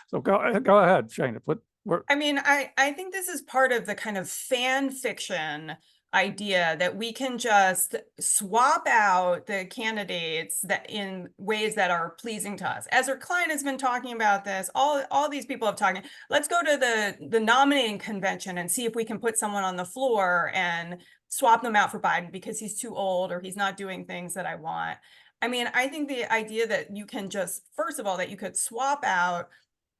So go ahead, Shane. I think this is part of the kind of fan fiction idea that we can just swap out the candidates that in ways that are pleasing to us. Ezra Klein has been talking about this. All these people have talked. Let's go to the nominating convention and see if we can put someone on the floor and swap them out for Biden because he's too old or he's not doing things that I want. I think the idea that you can just, first of all, that you could swap out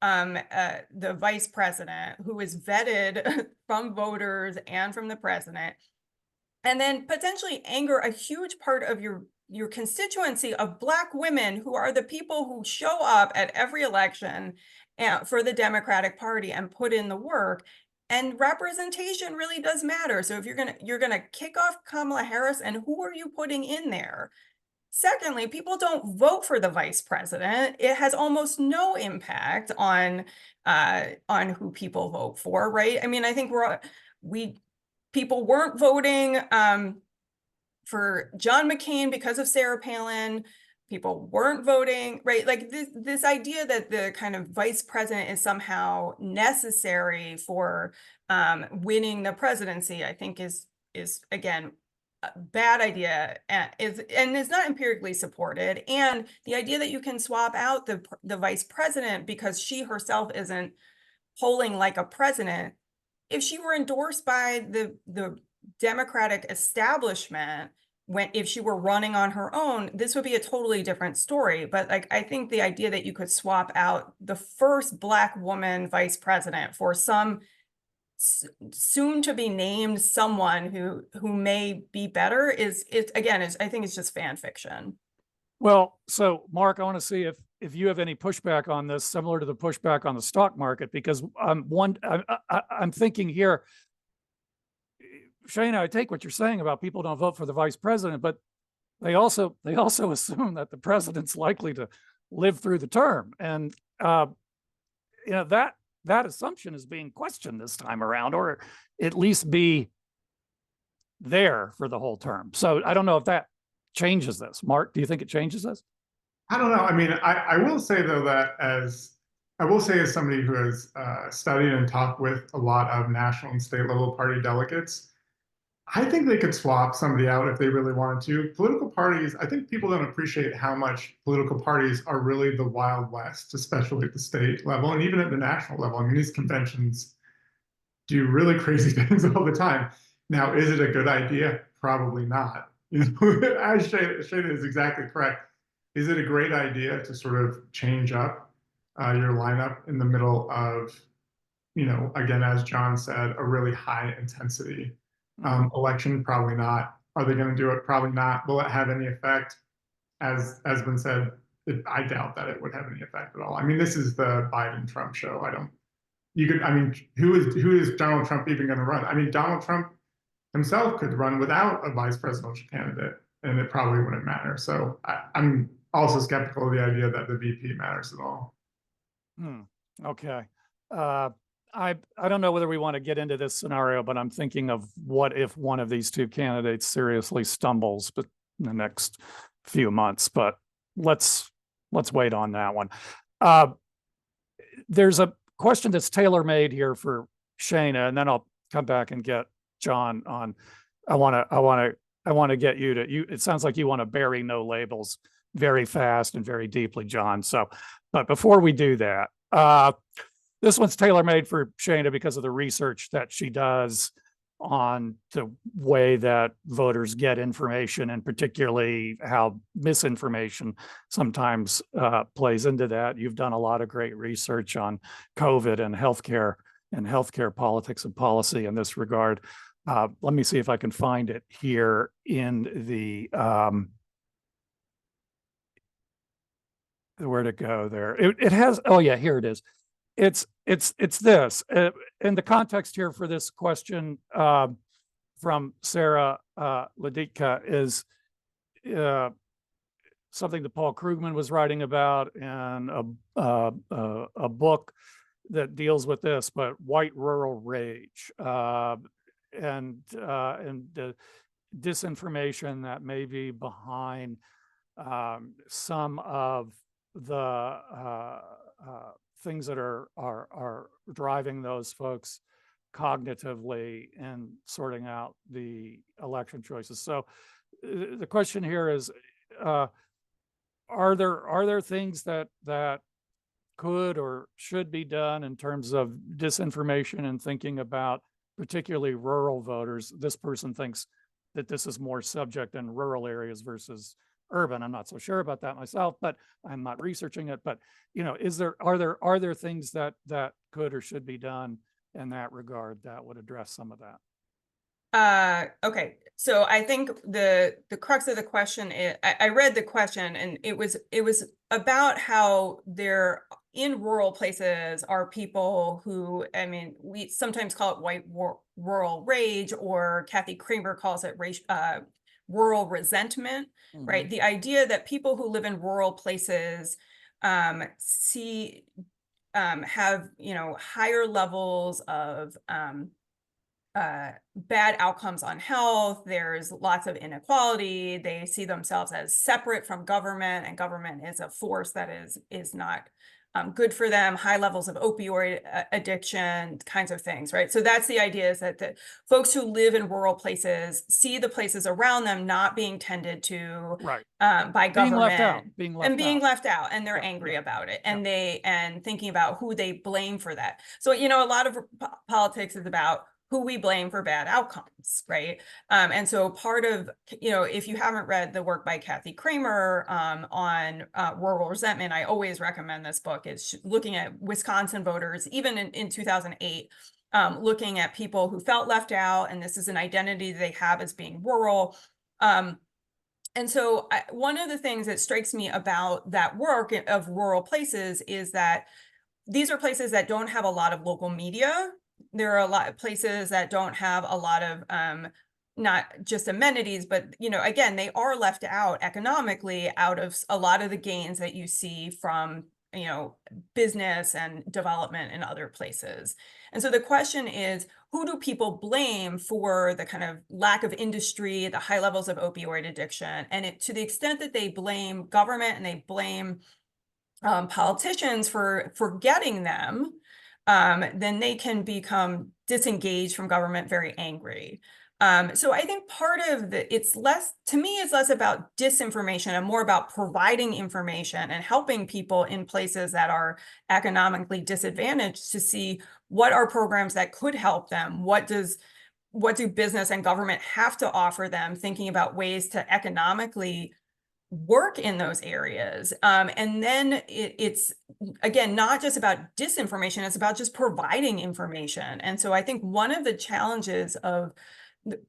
the vice president who is vetted from voters and from the president, and then potentially anger a huge part of your constituency of Black women who are the people who show up at every election for the Democratic Party and put in the work. And representation really does matter. So if you're gonna kick off Kamala Harris, and who are you putting in there? Secondly, people don't vote for the vice president. It has almost no impact on who people vote for, right? I mean, I think people weren't voting for John McCain because of Sarah Palin. People weren't voting, right? Like this idea that the kind of vice president is somehow necessary for winning the presidency, I think is again a bad idea, and is not empirically supported. And the idea that you can swap out the vice president because she herself isn't polling like a president, if she were endorsed by the Democratic establishment, if she were running on her own, this would be a totally different story. But like, I think the idea that you could swap out the first Black woman vice president for some soon to be named someone who may be better I think it's just fan fiction. Well, so Mark, I want to see if you have any pushback on this, similar to the pushback on the stock market, because I'm thinking here, Shana, I take what you're saying about people don't vote for the vice president, but they also assume that the president's likely to live through the term, and that assumption is being questioned this time around, or at least be there for the whole term. So I don't know if that changes this. Mark, do you think it changes this? I don't know. I mean, I will say though that as somebody who has studied and talked with a lot of national and state level party delegates, I think they could swap somebody out if they really wanted to. Political parties, I think people don't appreciate how much political parties are really the Wild West, especially at the state level and even at the national level. I mean, these conventions do really crazy things all the time. Now, is it a good idea? Probably not. As Shana is exactly correct. Is it a great idea to sort of change up your lineup in the middle of, again, as John said, a really high intensity election? Probably not. Are they going to do it? Probably not. Will it have any effect? As has been said, I doubt that it would have any effect at all. I mean, this is the Biden-Trump show. Who is Donald Trump even going to run? I mean, Donald Trump himself could run without a vice presidential candidate, and it probably wouldn't matter. So I'm also skeptical of the idea that the VP matters at all. Okay. I don't know whether we want to get into this scenario, but I'm thinking of what if one of these two candidates seriously stumbles in the next few months, but let's wait on that one. There's a question that's tailor-made here for Shana, and then I'll come back and get John on. I want to get you to, it sounds like you want to bury no labels very fast and very deeply, John. So, but before we do that, this one's tailor-made for Shana because of the research that she does on the way that voters get information, and particularly how misinformation sometimes plays into that. You've done a lot of great research on COVID and healthcare politics and policy in this regard. Let me see if I can find it here in the where'd it go there? It has, oh yeah, here it is. It's this, in the context here for this question from Sarah Laditka is something that Paul Krugman was writing about in a book that deals with this, but white rural rage and the disinformation that may be behind some of the things that are driving those folks cognitively and sorting out the election choices. So the question here is, are there things that could or should be done in terms of disinformation and thinking about particularly rural voters? This person thinks that this is more subject in rural areas versus urban. I'm not so sure about that myself, but I'm not researching it. But are there things that could or should be done in that regard that would address some of that? Okay, so I think the crux of the question is, I read the question, and it was about how there in rural places are people who, I mean, we sometimes call it white rural rage, or Kathy Kramer calls it rural resentment, right? The idea that people who live in rural places have, higher levels of bad outcomes on health. There's lots of inequality. They see themselves as separate from government, and government is a force that is not good for them. High levels of opioid addiction, kinds of things, right? So that's the idea, is that the folks who live in rural places see the places around them not being tended to by government, being left out, and they're angry about it, and and thinking about who they blame for that. So, a lot of politics is about who we blame for bad outcomes, right? And so part of, if you haven't read the work by Kathy Kramer on rural resentment, I always recommend this book. It's looking at Wisconsin voters, even in 2008, looking at people who felt left out, and this is an identity they have as being rural. And so one of the things that strikes me about that work of rural places is that these are places that don't have a lot of local media. There are a lot of places that don't have a lot of not just amenities, but, again, they are left out economically out of a lot of the gains that you see from, business and development in other places. And so the question is, who do people blame for the kind of lack of industry, the high levels of opioid addiction? And to the extent that they blame government and they blame politicians for getting them, then they can become disengaged from government, very angry. So I think part of it's less about disinformation and more about providing information and helping people in places that are economically disadvantaged to see what are programs that could help them. What do business and government have to offer them, thinking about ways to economically work in those areas. And then it's, again, not just about disinformation, it's about just providing information. And so I think one of the challenges of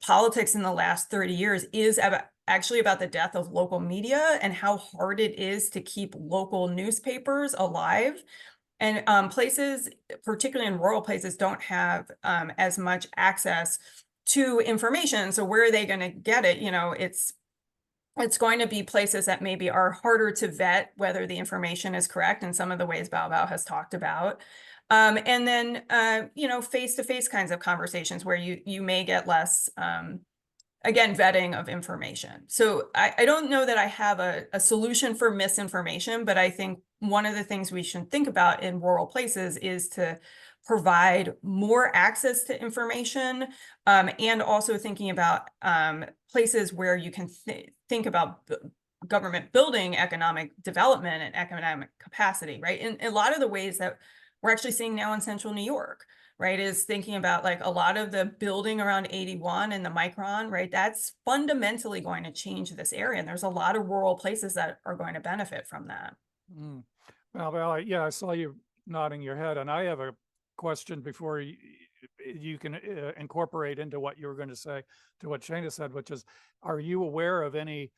politics in the last 30 years is actually about the death of local media and how hard it is to keep local newspapers alive. And places, particularly in rural places, don't have as much access to information. So where are they going to get it? It's going to be places that maybe are harder to vet whether the information is correct in some of the ways Bao has talked about. And then, face-to-face kinds of conversations where you may get less, again, vetting of information. So I don't know that I have a solution for misinformation, but I think one of the things we should think about in rural places is to provide more access to information, and also thinking about places where you can think about government building economic development and economic capacity, right? In a lot of the ways that we're actually seeing now in central New York, right, is thinking about like a lot of the building around 81 and the Micron, right? That's fundamentally going to change this area. And there's a lot of rural places that are going to benefit from that. Well, I saw you nodding your head, and I have a question before you can incorporate into what you were going to say to what Shana said, which is, are you aware of any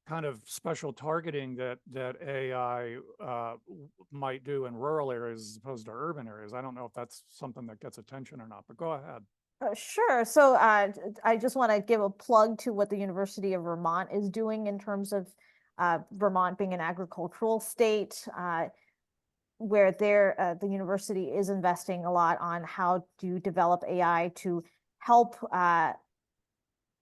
kind of special targeting that AI might do in rural areas as opposed to urban areas? I don't know if that's something that gets attention or not, but go ahead. Sure. So I just want to give a plug to what the University of Vermont is doing in terms of Vermont being an agricultural state, where the university is investing a lot on how to develop AI to help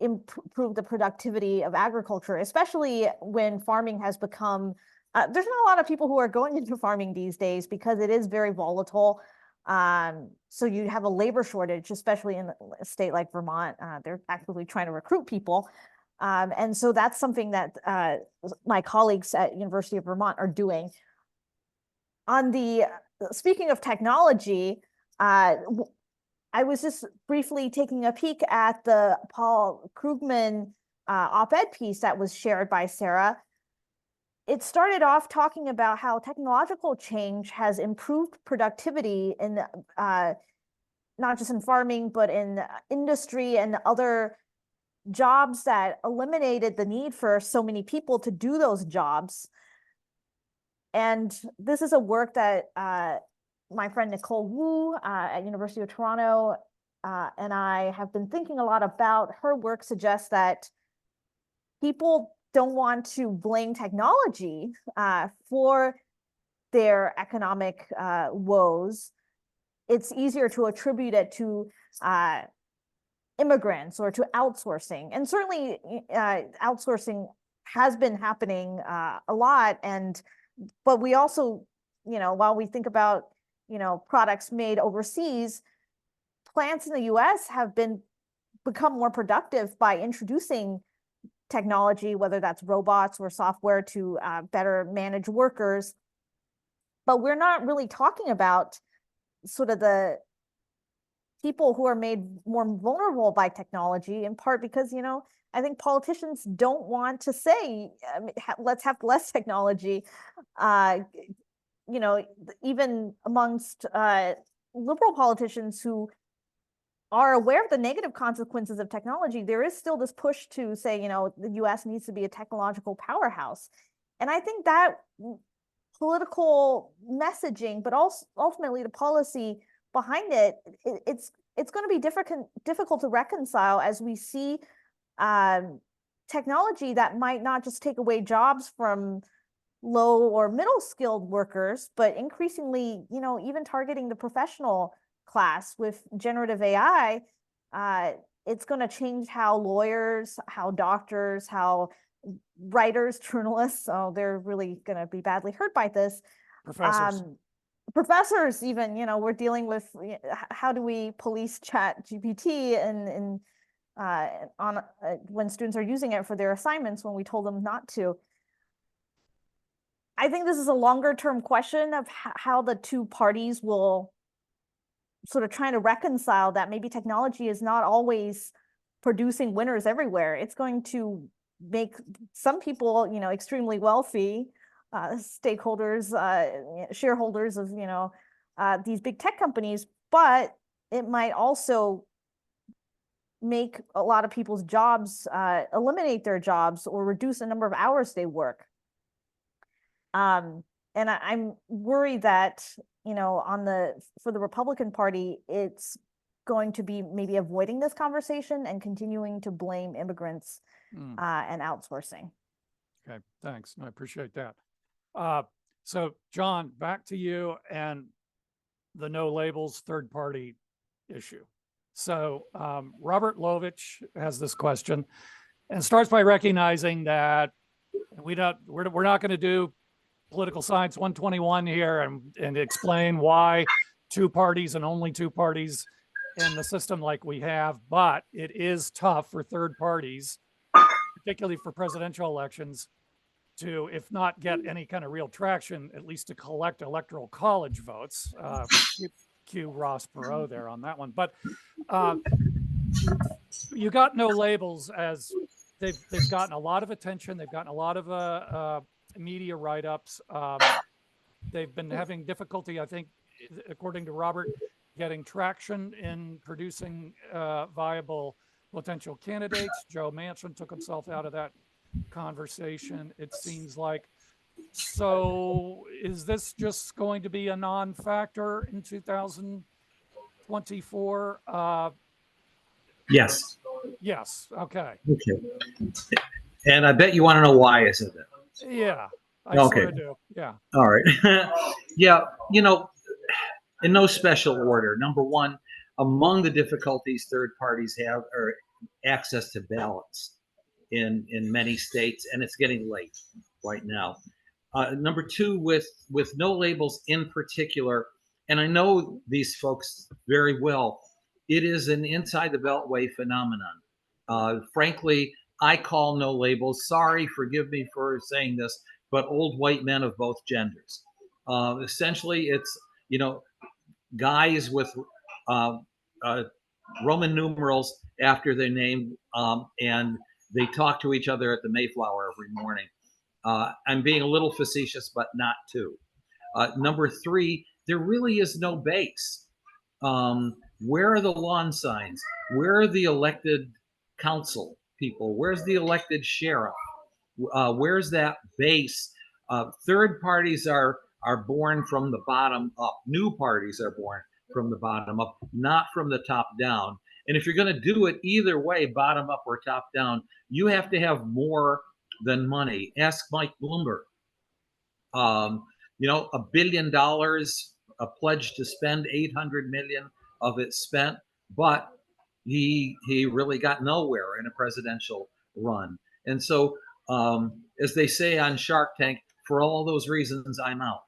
improve the productivity of agriculture, especially when farming has become, there's not a lot of people who are going into farming these days because it is very volatile. So you have a labor shortage, especially in a state like Vermont. They're actively trying to recruit people. And so that's something that my colleagues at University of Vermont are doing. Speaking of technology, I was just briefly taking a peek at the Paul Krugman op-ed piece that was shared by Sarah. It started off talking about how technological change has improved productivity in not just in farming, but in industry and other jobs that eliminated the need for so many people to do those jobs. And this is a work that my friend Nicole Wu at University of Toronto and I have been thinking a lot about. Her work suggests that people don't want to blame technology for their economic woes, it's easier to attribute it to immigrants or to outsourcing. And certainly outsourcing has been happening a lot. But we also, while we think about, products made overseas, plants in the US have become more productive by introducing technology, whether that's robots or software to better manage workers. But we're not really talking about sort of the people who are made more vulnerable by technology, in part because, I think politicians don't want to say, let's have less technology. Even amongst liberal politicians who are aware of the negative consequences of technology, there is still this push to say, the US needs to be a technological powerhouse. And I think that political messaging, but also ultimately the policy behind it, it's going to be difficult to reconcile as we see technology that might not just take away jobs from low or middle skilled workers, but increasingly, even targeting the professional class with generative AI. It's going to change how lawyers, how doctors, how writers, journalists, they're really going to be badly hurt by this. Professors even, we're dealing with how do we police Chat GPT and when students are using it for their assignments when we told them not to. I think this is a longer term question of how the two parties will sort of trying to reconcile that maybe technology is not always producing winners everywhere. It's going to make some people, extremely wealthy, stakeholders, shareholders of, these big tech companies, but it might also make a lot of people's jobs, eliminate their jobs or reduce the number of hours they work. And I'm worried that, for the Republican Party, it's going to be maybe avoiding this conversation and continuing to blame immigrants and outsourcing. Okay, thanks. I appreciate that. So John, back to you and the no labels third party issue. So Robert Lovich has this question and starts by recognizing that we're not going to do political science 121 here and explain why two parties and only two parties in the system like we have, but it is tough for third parties, particularly for presidential elections, to, if not get any kind of real traction, at least to collect electoral college votes. Cue Ross Perot there on that one. But you got no labels as they've gotten a lot of attention. They've gotten a lot of media write-ups. They've been having difficulty, I think, according to Robert, getting traction in producing viable potential candidates. Joe Manchin took himself out of that conversation, it seems like. So is this just going to be a non-factor in 2024? Yes. Yes. Okay. Okay. And I bet you want to know why, isn't it? Yeah. I Okay. sort of do. Yeah. All right. Yeah. In no special order. Number one, among the difficulties third parties have are access to ballots in many states, and it's getting late right now. Number two, with no labels in particular, and I know these folks very well, it is an inside the Beltway phenomenon. Frankly, I call no labels, sorry, forgive me for saying this, but old white men of both genders. Essentially, it's, guys with Roman numerals after their name, and they talk to each other at the Mayflower every morning. I'm being a little facetious, but not too. Number three, there really is no base. Where are the lawn signs? Where are the elected council people? Where's the elected sheriff? Where's that base? Third parties are born from the bottom up. New parties are born from the bottom up, not from the top down. And if you're going to do it either way, bottom up or top down, you have to have more than money. Ask Mike Bloomberg. You know, $1 billion, a pledge to spend 800 million of it spent, but he really got nowhere in a presidential run. And so, as they say on Shark Tank, for all those reasons, I'm out.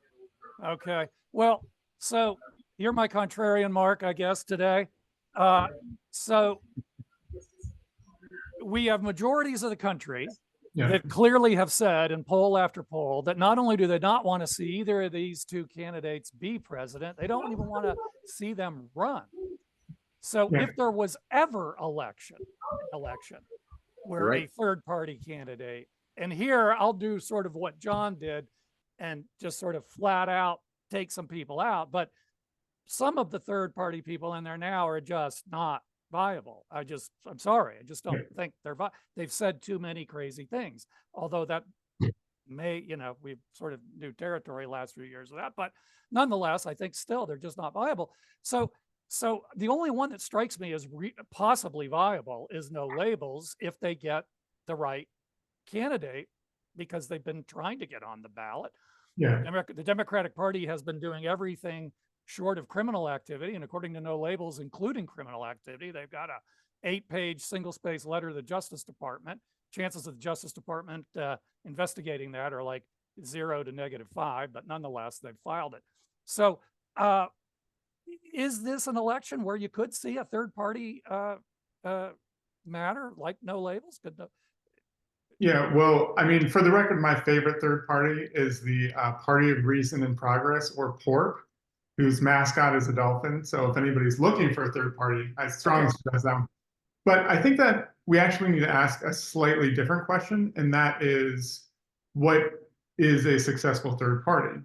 Okay. Well, so you're my contrarian, Mark, I guess, today. So we have majorities of the country that clearly have said in poll after poll that not only do they not want to see either of these two candidates be president, they don't even want to see them run. So if there was ever election where a third party candidate, and here I'll do sort of what John did and just sort of flat out take some people out, but some of the third party people in there now are just not viable. I'm sorry. I just don't think they've said too many crazy things, although that may, you know, we've sort of new territory last few years of that, but nonetheless, I think still they're just not viable. So the only one that strikes me as possibly viable is No Labels if they get the right candidate, because they've been trying to get on the ballot. The Democratic Party has been doing everything short of criminal activity, and according to No Labels, including criminal activity, they've got a 8-page single-space letter to the Justice Department. Chances of the Justice Department investigating that are like 0 to -5, but nonetheless, they've filed it. So is this an election where you could see a third party matter like No Labels? Yeah, well, I mean, for the record, my favorite third party is the Party of Reason and Progress, or PORP, whose mascot is a dolphin. So if anybody's looking for a third party, I strongly suggest them. But I think that we actually need to ask a slightly different question, and that is, what is a successful third party?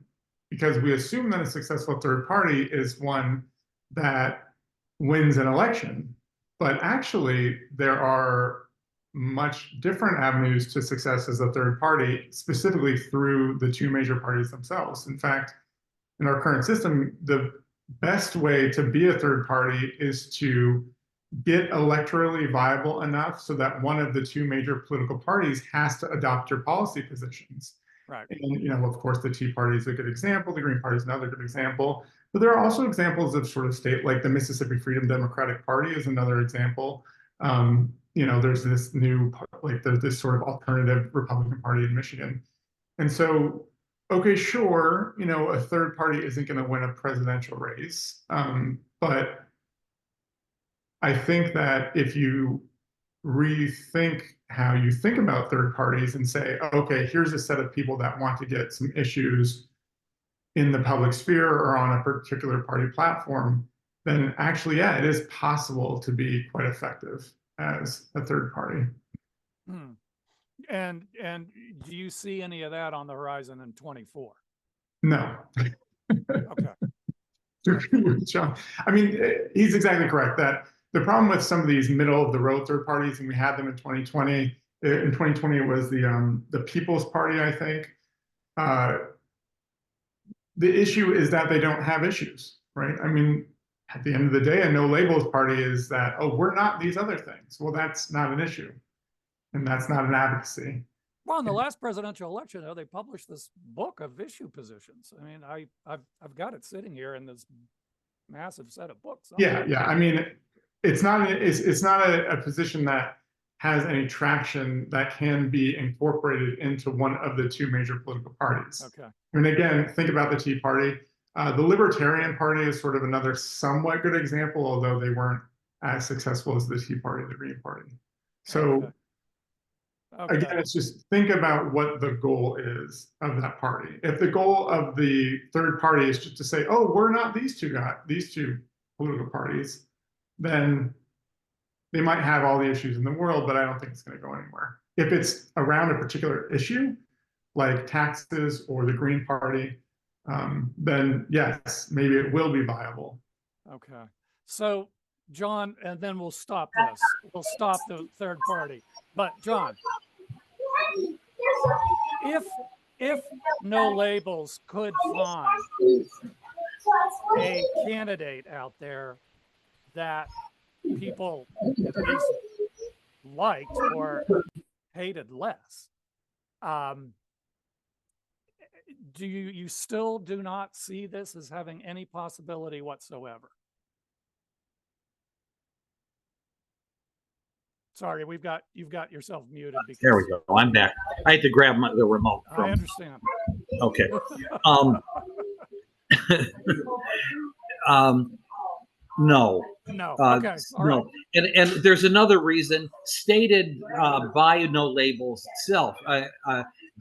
Because we assume that a successful third party is one that wins an election. But actually, there are much different avenues to success as a third party, specifically through the two major parties themselves. In fact, in our current system, the best way to be a third party is to get electorally viable enough so that one of the two major political parties has to adopt your policy positions. Right. And, you know, of course, the Tea Party is a good example. The Green Party is another good example. But there are also examples of sort of state, like the Mississippi Freedom Democratic Party is another example. You know, there's this new, like there's this sort of alternative Republican Party in Michigan. And so, okay, sure, you know, a third party isn't going to win a presidential race. But I think that if you rethink how you think about third parties and say, okay, here's a set of people that want to get some issues in the public sphere or on a particular party platform, then actually, yeah, it is possible to be quite effective as a third party. And do you see any of that on the horizon in 24? No. Okay. John, I mean, he's exactly correct that the problem with some of these middle of the road third parties, and we had them in 2020. In 2020, it was the People's Party, I think. The issue is that they don't have issues, right? I mean, at the end of the day, a No Labels party is that, oh, we're not these other things. Well, that's not an issue, and that's not an advocacy. Well, in the last presidential election, though, they published this book of issue positions. I mean, I've got it sitting here in this massive set of books. Yeah. I mean, it's not a position that has any traction that can be incorporated into one of the two major political parties. Okay. I mean, again, think about the Tea Party. The Libertarian Party is sort of another somewhat good example, although they weren't as successful as the Tea Party, the Green Party. So again, it's just think about what the goal is of that party. If the goal of the third party is just to say, oh, we're not these two political parties, then they might have all the issues in the world, but I don't think it's going to go anywhere. If it's around a particular issue, like taxes or the Green Party, then yes, maybe it will be viable. Okay. So, John, and then we'll stop this. We'll stop the third party. But, John, if No Labels could find a candidate out there that people at least liked or hated less. Do you still do not see this as having any possibility whatsoever? Sorry, you've got yourself muted. Because There we go. I'm back. I had to grab the remote. I understand. Okay. No. No. Okay. All right. No. And there's another reason stated by No Labels itself.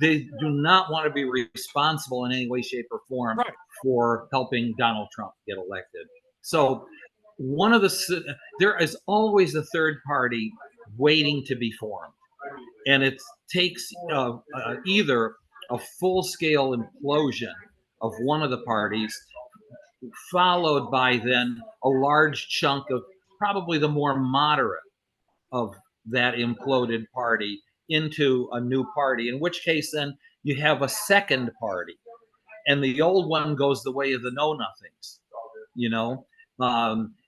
They do not want to be responsible in any way, shape, or form for helping Donald Trump get elected. So there is always a third party waiting to be formed. And it takes either a full-scale implosion of one of the parties, followed by then a large chunk of probably the more moderate of that imploded party into a new party, in which case then you have a second party, and the old one goes the way of the know-nothings,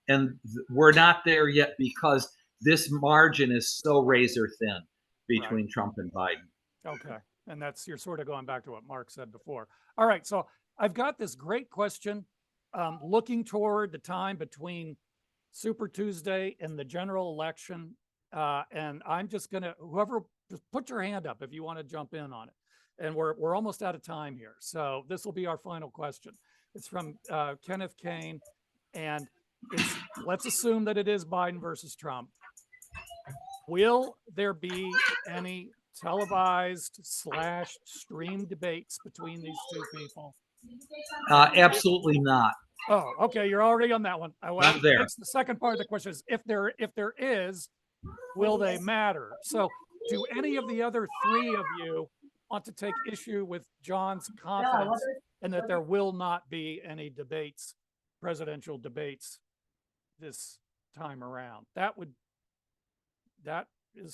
and we're not there yet because this margin is so razor thin between Trump and Biden. Okay. And you're sort of going back to what Mark said before. All right. So I've got this great question looking toward the time between Super Tuesday and the general election. And I'm just going to, whoever, just put your hand up if you want to jump in on it. And we're almost out of time here. So this will be our final question. It's from Kenneth Kane. And let's assume that it is Biden versus Trump. Will there be any televised / streamed debates between these two people? Absolutely not. Oh, okay. You're already on that one. Not there. The second part of the question is, if there is, will they matter? So do any of the other three of you want to take issue with John's confidence and that there will not be any debates, presidential debates this time around?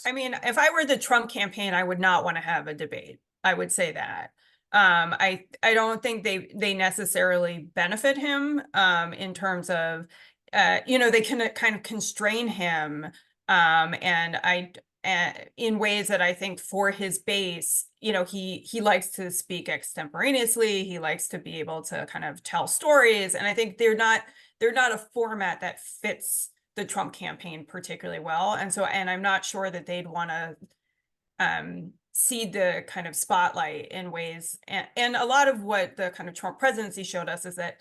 I mean, if I were the Trump campaign, I would not want to have a debate. I would say that. I don't think they necessarily benefit him in terms of, they can kind of constrain him in ways that I think for his base, he likes to speak extemporaneously. He likes to be able to kind of tell stories. And I think they're not a format that fits the Trump campaign particularly well. And I'm not sure that they'd want to see the kind of spotlight in ways. And a lot of what the kind of Trump presidency showed us is that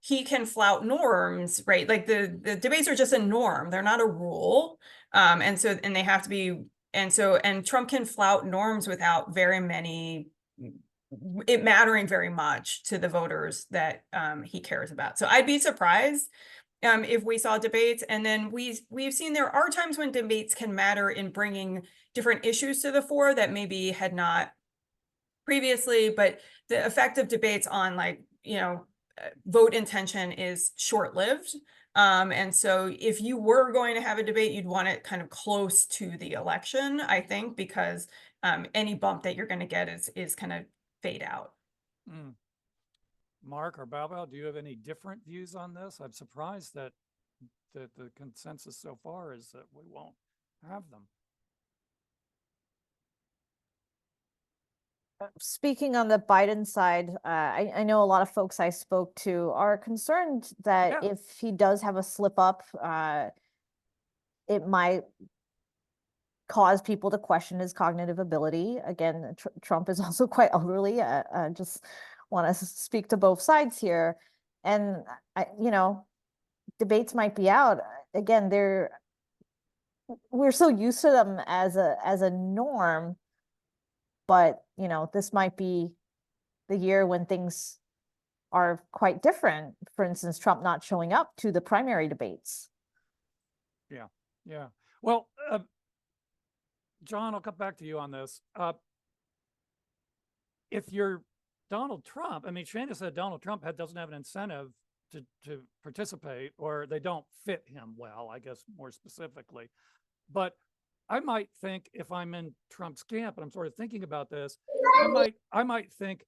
he can flout norms, right? Like the debates are just a norm. They're not a rule. And they have to be, and Trump can flout norms without it mattering very much to the voters that he cares about. So I'd be surprised if we saw debates. And then we've seen there are times when debates can matter in bringing different issues to the fore that maybe had not previously, but the effect of debates on vote intention is short-lived. And so if you were going to have a debate, you'd want it kind of close to the election, I think, because any bump that you're going to get is kind of fade out. Mm. Mark or Bao, do you have any different views on this? I'm surprised that the consensus so far is that we won't have them. Speaking on the Biden side, I know a lot of folks I spoke to are concerned that if he does have a slip up, it might cause people to question his cognitive ability. Again, Trump is also quite elderly. I just want to speak to both sides here. And, debates might be out. Again, we're so used to them as a norm. But, this might be the year when things are quite different. For instance, Trump not showing up to the primary debates. Yeah. Yeah. Well, John, I'll come back to you on this. If you're Donald Trump, I mean, Shana said Donald Trump doesn't have an incentive to participate, or they don't fit him well, I guess, more specifically. But I might think, if I'm in Trump's camp and I'm sort of thinking about this, I might think,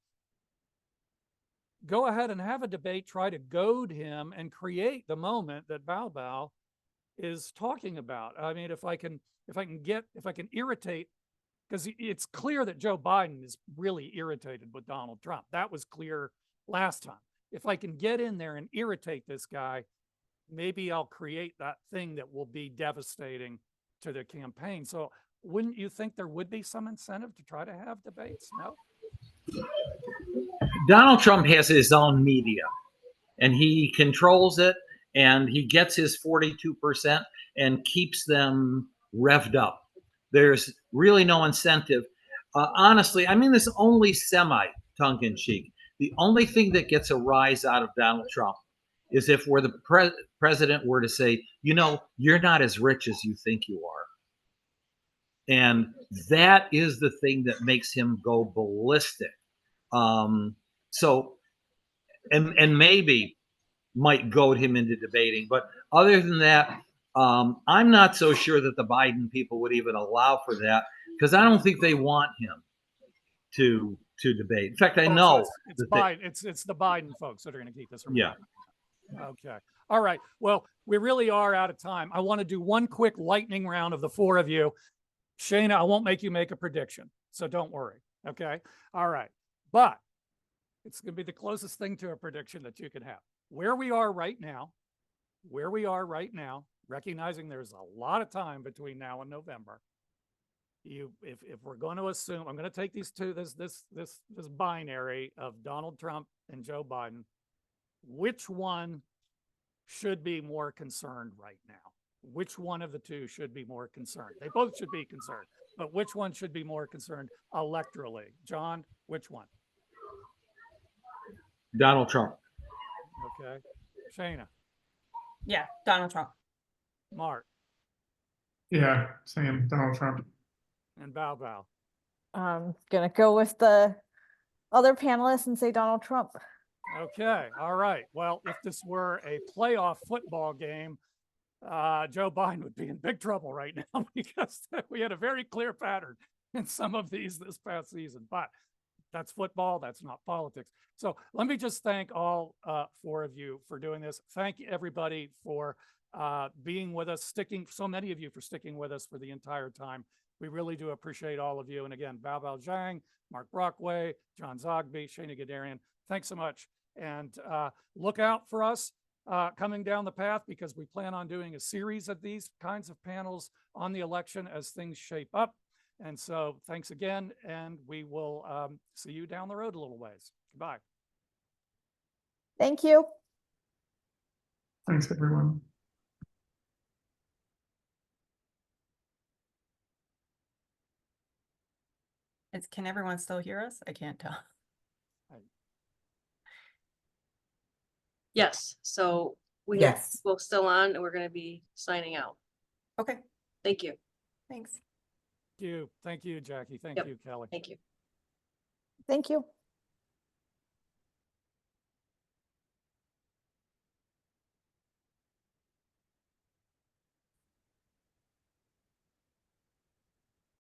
go ahead and have a debate, try to goad him and create the moment that Bao is talking about. I mean, if I can irritate, because it's clear that Joe Biden is really irritated with Donald Trump. That was clear last time. If I can get in there and irritate this guy, maybe I'll create that thing that will be devastating to the campaign. So wouldn't you think there would be some incentive to try to have debates? No? Donald Trump has his own media, and he controls it, and he gets his 42% and keeps them revved up. There's really no incentive. Honestly, I mean this only semi-tongue-in-cheek. The only thing that gets a rise out of Donald Trump is if the president were to say, you know, you're not as rich as you think you are. And that is the thing that makes him go ballistic. So maybe might goad him into debating. But other than that, I'm not so sure that the Biden people would even allow for that, because I don't think they want him to debate. In fact, I know it's Biden. It's the Biden folks that are going to keep this from yeah. happening. Okay. All right. Well, we really are out of time. I want to do one quick lightning round of the four of you. Shana, I won't make you make a prediction, so don't worry. Okay. All right. But it's going to be the closest thing to a prediction that you can have. Where we are right now, recognizing there's a lot of time between now and November. If we're going to assume, I'm going to take these two, this binary of Donald Trump and Joe Biden, which one should be more concerned right now? Which one of the two should be more concerned? They both should be concerned, but which one should be more concerned electorally? John, which one? Donald Trump. Okay. Shana. Yeah, Donald Trump. Mark. Yeah, same, Donald Trump. And Bao. I'm gonna go with the other panelists and say Donald Trump. Okay. All right. Well, if this were a playoff football game, Joe Biden would be in big trouble right now because we had a very clear pattern in some of these this past season. But that's football. That's not politics. So let me just thank all four of you for doing this. Thank you, everybody, for being with us, so many of you for sticking with us for the entire time. We really do appreciate all of you. And again, Bao Zhang, Mark Brockway, John Zogby, Shana Gadarian, thanks so much. And look out for us coming down the path, because we plan on doing a series of these kinds of panels on the election as things shape up. And so thanks again, and we will see you down the road a little ways. Goodbye. Thank you. Thanks, everyone. Can everyone still hear us? I can't tell. Yes, so we have folks still on, and we're going to be signing out. Okay, Thank you. thanks. Thank you, Jackie. Thank Yep. you, Kelly. Thank you. Thank you.